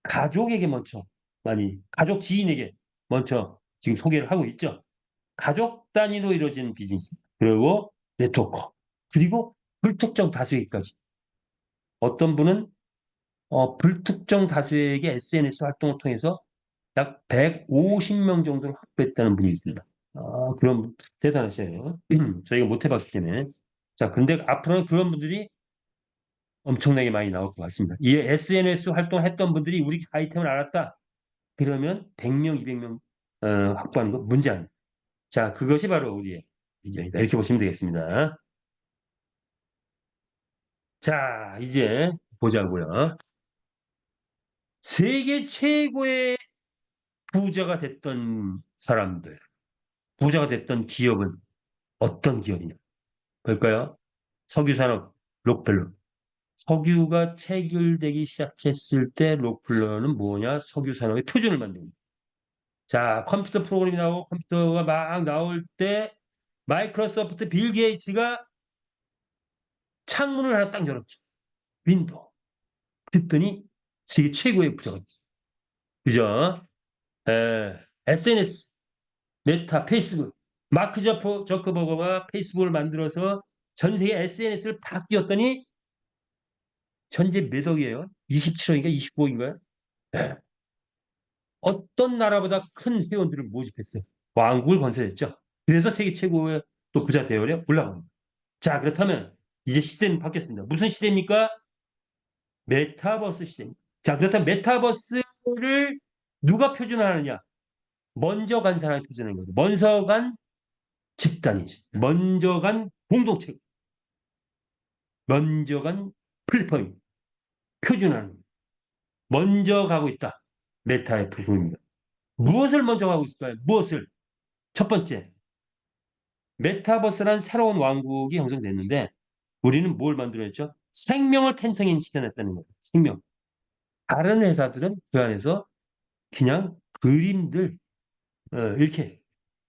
가족에게 먼저 많이 가족 지인에게 먼저 지금 소개를 하고 있죠. 가족 단위로 이루어지는 비즈니스 그리고 네트워크 그리고 불특정 다수에게까지 어떤 분은 불특정 다수에게 SNS 활동을 통해서 약 150명 정도를 확보했다는 분이 있습니다. 그런 분 대단하셔요. 저희가 못 해봤기 때문에. 자, 근데 앞으로는 그런 분들이 엄청나게 많이 나올 것 같습니다. 이 SNS 활동했던 분들이 우리 아이템을 알았다. 그러면 100명, 200명 확보하는 거 문제 아닙니다. 자, 그것이 바로 우리의 비전이다. 이렇게 보시면 되겠습니다. 자, 이제 보자고요. 세계 최고의 부자가 됐던 사람들, 부자가 됐던 기업은 어떤 기업이냐? 볼까요? 석유산업, 록펠러. 석유가 체결되기 시작했을 때 록펠러는 뭐냐? 석유산업의 표준을 만듭니다. 자, 컴퓨터 프로그램이 나오고 컴퓨터가 막 나올 때 마이크로소프트 빌 게이츠가 창문을 하나 딱 열었죠. 윈도우. 그랬더니 세계 최고의 부자가 됐어요. 그죠? SNS, 메타, 페이스북. 마크 저커버거가 페이스북을 만들어서 전 세계 SNS를 다 끼웠더니 현재 몇 억이에요? 27억인가 29억인가요? 어떤 나라보다 큰 회원들을 모집했어요. 왕국을 건설했죠. 그래서 세계 최고의 또 부자 대열에 올라갑니다. 자, 그렇다면 이제 시대는 바뀌었습니다. 무슨 시대입니까? 메타버스 시대입니다. 자, 그렇다면 메타버스를 누가 표준화하느냐? 먼저 간 사람이 표준화한 거죠. 먼저 간 집단이, 먼저 간 공동체, 먼저 간 플랫폼이 표준화하는 거예요. 먼저 가고 있다. 메타의 부분입니다. 무엇을 먼저 가고 있을까요? 무엇을? 첫 번째, 메타버스란 새로운 왕국이 형성됐는데 우리는 뭘 만들어냈죠? 생명을 탄생시켜냈다는 거예요. 생명. 다른 회사들은 그 안에서 그냥 그림들 이렇게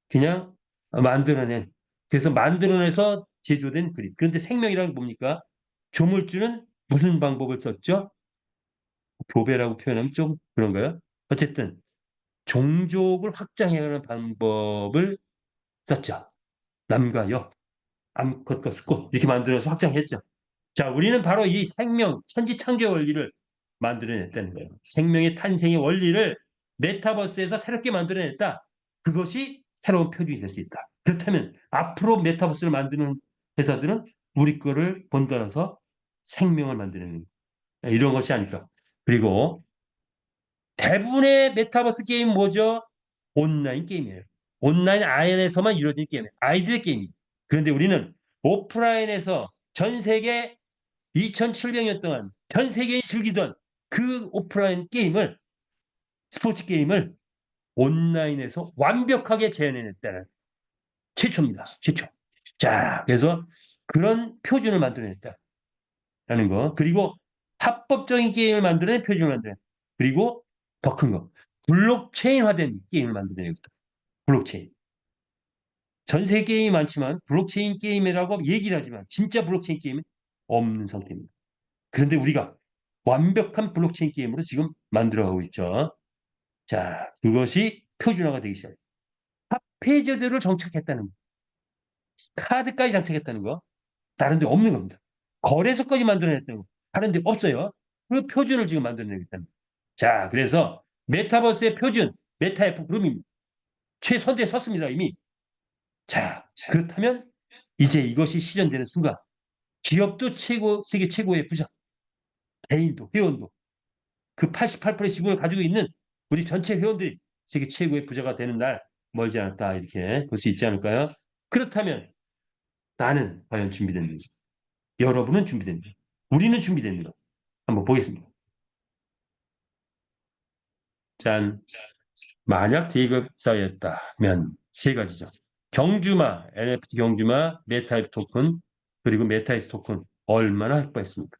그냥 만들어낸 그래서 만들어내서 제조된 그림. 그런데 생명이란 게 뭡니까? 조물주는 무슨 방법을 썼죠? 교배라고 표현하면 좀 그런가요? 어쨌든 종족을 확장해가는 방법을 썼죠. 남과 여, 암컷과 수컷 이렇게 만들어서 확장했죠. 자, 우리는 바로 이 생명, 천지창조 원리를 만들어냈다는 거예요. 생명의 탄생의 원리를 메타버스에서 새롭게 만들어냈다. 그것이 새로운 표준이 될 수 있다. 그렇다면 앞으로 메타버스를 만드는 회사들은 우리 거를 본받아서 생명을 만드는 이런 것이 아닐까. 그리고 대부분의 메타버스 게임 뭐죠? 온라인 게임이에요. 온라인 안에서만 이루어진 게임이에요. 아이들의 게임. 그런데 우리는 오프라인에서 전 세계 2700년 동안 전 세계인이 즐기던 그 오프라인 게임을, 스포츠 게임을 온라인에서 완벽하게 재현해냈다는 최초입니다. 최초. 자, 그래서 그런 표준을 만들어냈다는 거. 그리고 합법적인 게임을 만들어낸 표준을 만들어낸. 그리고 더 큰 거. 블록체인화된 게임을 만들어내겠다. 블록체인. 전 세계 게임이 많지만 블록체인 게임이라고 얘기를 하지만 진짜 블록체인 게임은 없는 상태입니다. 그런데 우리가 완벽한 블록체인 게임으로 지금 만들어가고 있죠. 자, 그것이 표준화가 되기 시작해요. 화폐제도를 정착했다는 거. 카드까지 장착했다는 거. 다른 데 없는 겁니다. 거래소까지 만들어냈다는 거. 다른 데 없어요. 그 표준을 지금 만들어내겠다는 거. 자, 그래서 메타버스의 표준, 메타F 그룹입니다. 최선대에 섰습니다, 이미. 자, 그렇다면 이제 이것이 실현되는 순간 기업도 최고, 세계 최고의 부자, 개인도, 회원도 그 88%의 지분을 가지고 있는 우리 전체 회원들이 세계 최고의 부자가 되는 날 멀지 않았다 이렇게 볼 수 있지 않을까요? 그렇다면 나는 과연 준비됐는지, 여러분은 준비됐는지, 우리는 준비됐는가? 한번 보겠습니다. 짠. 만약 계급사였다면 세 가지죠. 경주마, NFT 경주마, 메타입 토큰, 그리고 메타이스 토큰 얼마나 확보했습니까?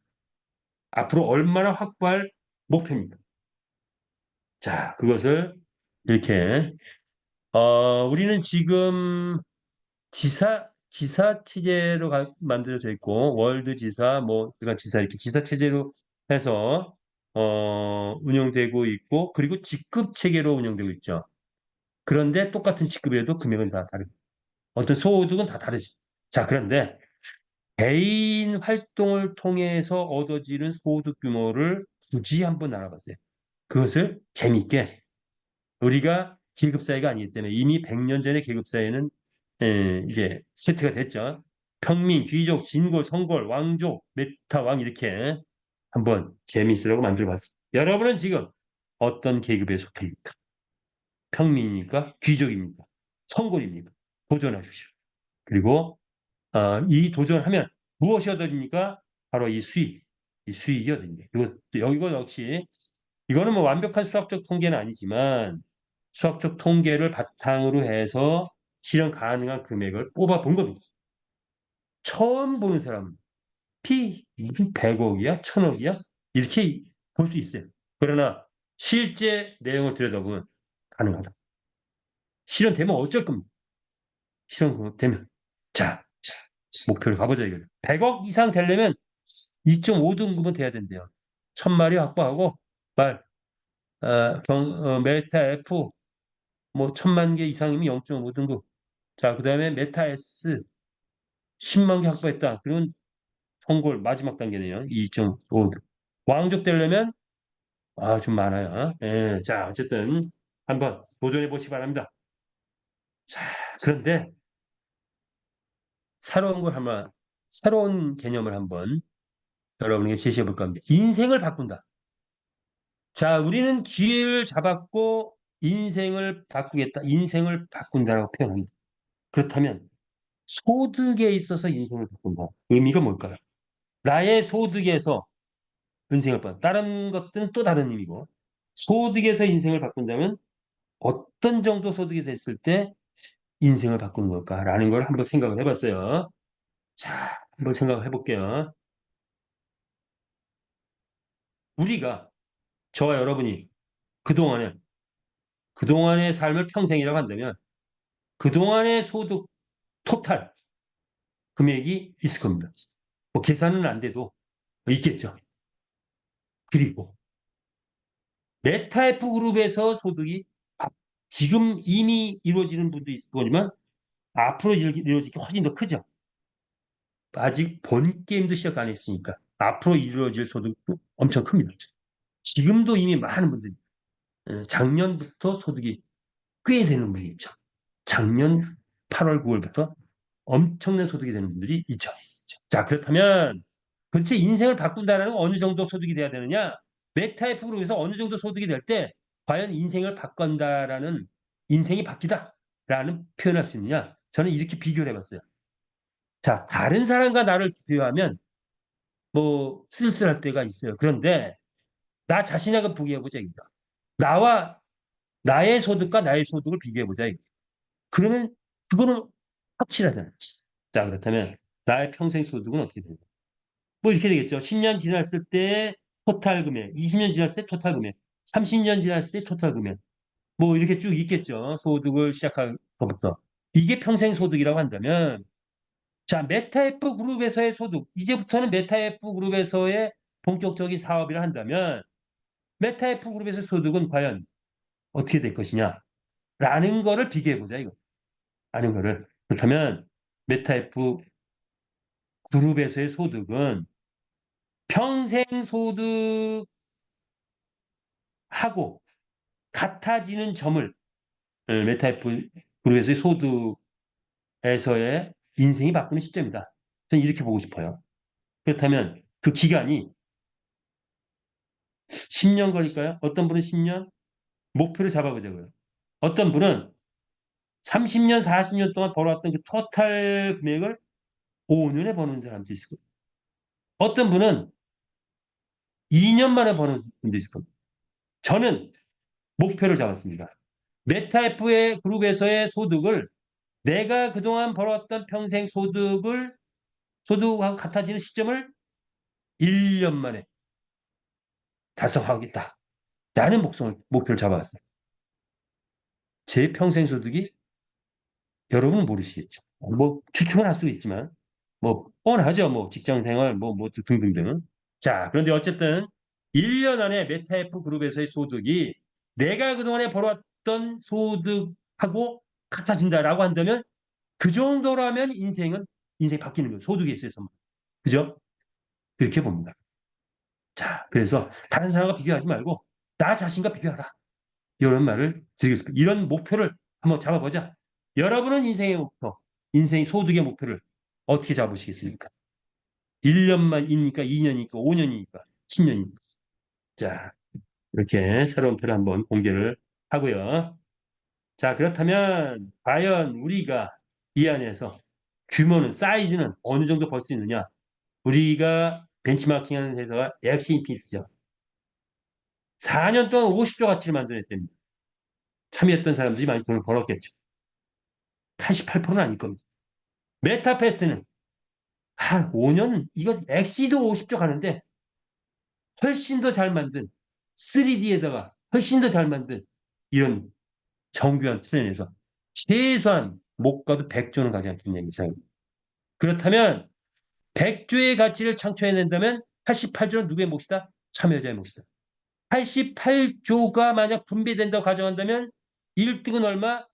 앞으로 얼마나 확보할 목표입니까? 자, 그것을 이렇게 우리는 지금 지사 체제로 만들어져 있고 월드 지사 뭐 그러니까 지사 이렇게 지사 체제로 해서 운영되고 있고 그리고 직급 체계로 운영되고 있죠. 그런데 똑같은 직급이라도 금액은 다 다르고 어떤 소득은 다 다르지. 자, 그런데 개인 활동을 통해서 얻어지는 소득 규모를 굳이 한번 알아봤어요. 그것을 재미있게 우리가 계급사회가 아니기 때문에 이미 100년 전에 계급사회는 이제 세트가 됐죠. 평민, 귀족, 진골, 성골, 왕족, 메타왕 이렇게 한번 재미있으라고 만들어봤습니다. 여러분은 지금 어떤 계급에 속합니까? 평민입니까? 귀족입니까? 성골입니까? 도전하십시오. 그리고 이 도전하면 무엇이 얻어집니까? 바로 이 수익, 이 수익이 얻어집니다. 이거 역시 이거는 뭐 완벽한 수학적 통계는 아니지만 수학적 통계를 바탕으로 해서 실현 가능한 금액을 뽑아본 겁니다. 처음 보는 사람은 무슨 100억이야? 1000억이야? 이렇게 볼 수 있어요. 그러나 실제 내용을 들여다보면 가능하다. 실현되면 어쩔 겁니다. 실현되면. 자, 목표를 가보자 이거예요. 100억 이상 되려면 2.5등급은 돼야 된대요. 1000마리 확보하고 메타 F 뭐 1000만 개 이상이면 0.5등급. 자, 그다음에 메타 S 10만 개 확보했다. 그러면 성골 마지막 단계네요. 2.5. 왕족 되려면 좀 많아요. 예, 자, 어쨌든 한번 도전해 보시기 바랍니다. 자, 그런데 새로운 개념을 한번 여러분에게 제시해 볼까 합니다. 인생을 바꾼다. 자, 우리는 기회를 잡았고 인생을 바꾸겠다. 인생을 바꾼다라고 표현합니다. 그렇다면 소득에 있어서 인생을 바꾼다. 의미가 뭘까요? 나의 소득에서 인생을 바꾼다. 다른 것들은 또 다른 의미고 소득에서 인생을 바꾼다면 어떤 정도 소득이 됐을 때 인생을 바꾸는 걸까라는 걸 한번 생각을 해봤어요. 자, 한번 생각을 해볼게요. 우리가 저와 여러분이 그동안에 그동안의 삶을 평생이라고 한다면 그동안의 소득 토탈 금액이 있을 겁니다. 뭐 계산은 안 돼도 있겠죠. 그리고 메타F 그룹에서 소득이 지금 이미 이루어지는 분도 있을 거지만 앞으로 이루어질 게 훨씬 더 크죠. 아직 본 게임도 시작 안 했으니까 앞으로 이루어질 소득도 엄청 큽니다. 지금도 이미 많은 분들이 작년부터 소득이 꽤 되는 분이 있죠. 작년 8월, 9월부터 엄청난 소득이 되는 분들이 있죠. 자, 그렇다면 도대체 인생을 바꾼다는 건 어느 정도 소득이 돼야 되느냐? 메타F 그룹에서 어느 정도 소득이 될 때 과연 인생을 바꾼다라는 인생이 바뀌다라는 표현할 수 있느냐? 저는 이렇게 비교를 해봤어요. 자, 다른 사람과 나를 비교하면 뭐 쓸쓸할 때가 있어요. 그런데 나 자신하고 비교해보자 이거죠. 나와 나의 소득과 나의 소득을 비교해보자 이거죠. 그러면 그거는 확실하잖아요. 자, 그렇다면 나의 평생 소득은 어떻게 되냐? 뭐 이렇게 되겠죠. 10년 지났을 때 토탈 금액, 20년 지났을 때 토탈 금액, 30년 지났을 때 토탈 금액. 뭐 이렇게 쭉 있겠죠. 소득을 시작한 것부터. 이게 평생 소득이라고 한다면 자, 메타F 그룹에서의 소득. 이제부터는 메타F 그룹에서의 본격적인 사업이라 한다면 메타F 그룹에서의 소득은 과연 어떻게 될 것이냐? 라는 거를 비교해 보자, 이거. 라는 거를. 그렇다면 메타F 그룹에서의 소득은 평생 소득하고 같아지는 점을 메타F 그룹에서의 소득에서의 인생이 바꾸는 시점이다. 저는 이렇게 보고 싶어요. 그렇다면 그 기간이 10년 걸릴까요? 어떤 분은 10년? 목표를 잡아보자고요. 어떤 분은 30년, 40년 동안 벌어왔던 그 토탈 금액을 5년에 버는 사람도 있을 거예요. 어떤 분은 2년 만에 버는 분도 있을 겁니다. 저는 목표를 잡았습니다. 메타F의 그룹에서의 소득을 내가 그동안 벌어왔던 평생 소득하고 같아지는 시점을 1년 만에 달성하겠다. 라는 목표를 잡아왔어요. 제 평생 소득이 여러분은 모르시겠죠. 뭐 추측은 할 수 있지만 뭐 뻔하죠. 뭐 직장 생활 뭐 등등등. 자, 그런데 어쨌든 1년 안에 메타F 그룹에서의 소득이 내가 그동안에 벌어왔던 소득하고 같아진다라고 한다면 그 정도라면 인생이 바뀌는 거예요. 소득에 있어서. 그죠? 그렇게 봅니다. 자, 그래서 다른 사람과 비교하지 말고 나 자신과 비교하라. 이런 말을 드리겠습니다. 이런 목표를 한번 잡아보자. 여러분은 인생의 목표, 인생 소득의 목표를 어떻게 잡으시겠습니까? 1년만이니까 2년이니까 5년이니까 10년이니까. 자, 이렇게 새로운 표를 한번 공개를 하고요. 자, 그렇다면 과연 우리가 이 안에서 규모는 사이즈는 어느 정도 벌 수 있느냐? 우리가 벤치마킹하는 회사가 엑시 인피니트죠. 4년 동안 50조 가치를 만들어냈답니다. 참여했던 사람들이 많이 돈을 벌었겠죠. 88%는 아닐 겁니다. 메타페스트는 한 5년 이거 엑시도 50조 가는데 훨씬 더 잘 만든 3D에다가 훨씬 더 잘 만든 이런 정교한 플랜에서 최소한 못 가도 100조는 가지 않겠냐 이상입니다. 그렇다면 100조의 가치를 창출해낸다면 88조는 누구의 몫이다? 참여자의 몫이다. 88조가 만약 분배된다고 가정한다면 1등은 얼마?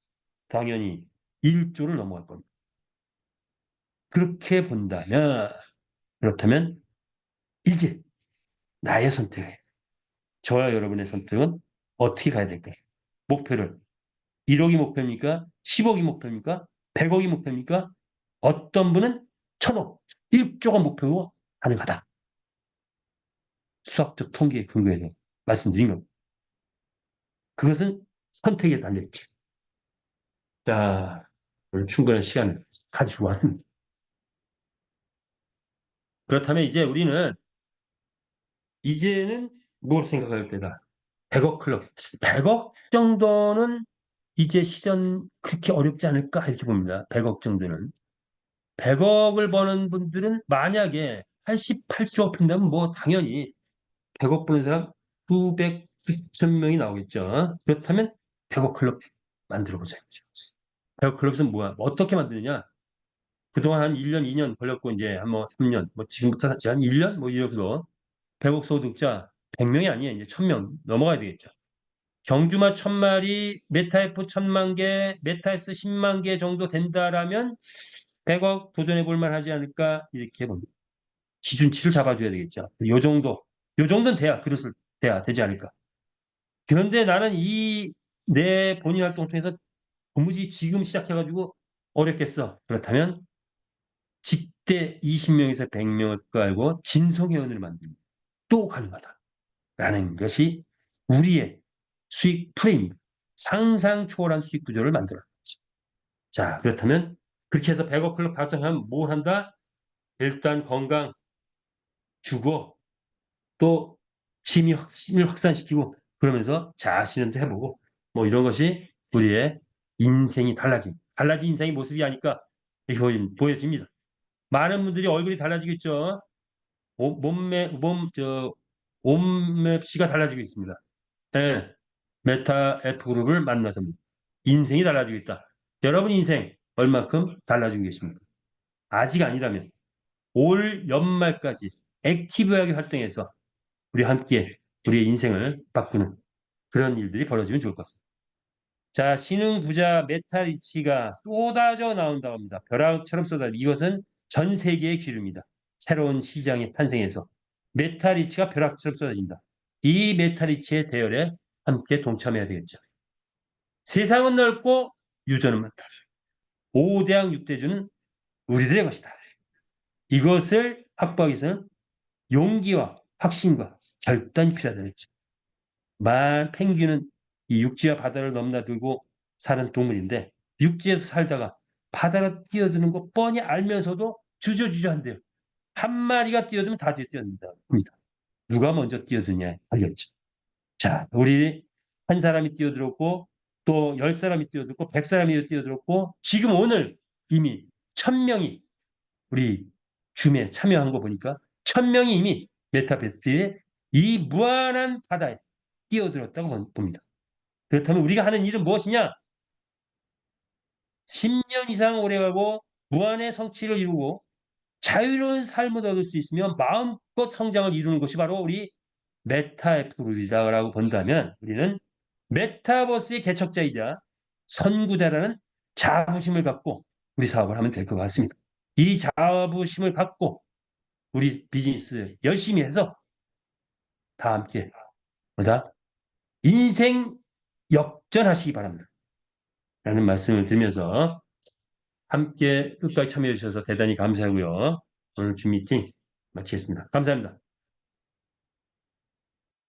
당연히 1조를 넘어갈 겁니다. 그렇게 본다면 그렇다면 이제 나의 선택, 저와 여러분의 선택은 어떻게 가야 될까요? 목표를 1억이 목표입니까? 10억이 목표입니까? 100억이 목표입니까? 어떤 분은 1000억, 1조가 목표고 가능하다. 수학적 통계에 근거해서 말씀드린 겁니다. 그것은 선택에 달려있죠. 자, 오늘 충분한 시간을 가지고 왔습니다. 그렇다면 이제는 뭘 생각할 때다. 100억 클럽. 100억 정도는 이제 실현 그렇게 어렵지 않을까 이렇게 봅니다. 100억 정도는. 100억을 버는 분들은 만약에 88조 푼다면 뭐 당연히 100억 버는 사람 수백, 수천 명이 나오겠죠. 그렇다면 100억 클럽 만들어 보자. 100억 클럽은 뭐야? 어떻게 만드느냐? 그동안 한 1년, 2년 걸렸고 이제 한 뭐 3년, 뭐 지금부터 한 1년 뭐 이 정도 100억 소득자 100명이 아니에요. 이제 1000명 넘어가야 되겠죠. 경주마 1000마리, 메타F 1000만 개, 메타S 10만 개 정도 된다라면 100억 도전해 볼 만하지 않을까 이렇게 봅니다. 기준치를 잡아줘야 되겠죠. 요 정도는 돼야 그릇을 돼야 되지 않을까. 그런데 나는 이 내 본인 활동 통해서 도무지 지금 시작해가지고 어렵겠어. 그렇다면 직대 20명에서 100명을 깔고 진성회원을 만듭니다. 또 가능하다라는 것이 우리의 수익 프레임입니다. 상상 초월한 수익 구조를 만들어. 자, 그렇다면 그렇게 해서 100억 클럽 달성하면 뭘 한다? 일단 건강 주고 또 취미 확신을 확산시키고 그러면서 자아실현도 해보고 뭐 이런 것이 우리의 인생이 달라진 인생의 모습이 아닐까 이렇게 보여집니다. 많은 분들이 얼굴이 달라지겠죠. 몸맵시가 달라지고 있습니다. 네. 메타 F그룹을 만나서 인생이 달라지고 있다. 여러분 인생 얼마큼 달라지고 계십니까? 아직 아니라면 올 연말까지 액티브하게 활동해서 우리 함께 우리의 인생을 바꾸는 그런 일들이 벌어지면 좋을 것 같습니다. 자, 신흥 부자 메타리치가 쏟아져 나온다고 합니다. 벼락처럼 쏟아져. 이것은 전 세계의 기류입니다. 새로운 시장의 탄생에서 메타리치가 벼락처럼 쏟아진다. 이 메타리치의 대열에 함께 동참해야 되겠죠. 세상은 넓고 유전은 많다. 5대양 6대주는 우리들의 것이다. 이것을 확보하기 위해서는 용기와 확신과 결단이 필요하다 했죠. 펭귄은 이 육지와 바다를 넘나들고 사는 동물인데 육지에서 살다가 바다로 뛰어드는 거 뻔히 알면서도 주저주저한대요. 한 마리가 뛰어들면 다 뛰어든다. 누가 먼저 뛰어드냐에 달렸죠. 자, 우리 한 사람이 뛰어들었고 또 10사람이 뛰어들고 100사람이 뛰어들었고 지금 오늘 이미 1000명이 우리 줌에 참여한 거 보니까 1000명이 이미 메타베스트에 이 무한한 바다에 뛰어들었다고 봅니다. 그렇다면 우리가 하는 일은 무엇이냐? 10년 이상 오래가고 무한의 성취를 이루고 자유로운 삶을 얻을 수 있으면 마음껏 성장을 이루는 것이 바로 우리 메타F이다라고 본다면 우리는 메타버스의 개척자이자 선구자라는 자부심을 갖고 우리 사업을 하면 될 것 같습니다. 이 자부심을 갖고 우리 비즈니스 열심히 해서 다 함께 뭐다? 인생 역전하시기 바랍니다. 라는 말씀을 드리면서 함께 끝까지 참여해 주셔서 대단히 감사하고요. 오늘 줌 미팅 마치겠습니다. 감사합니다.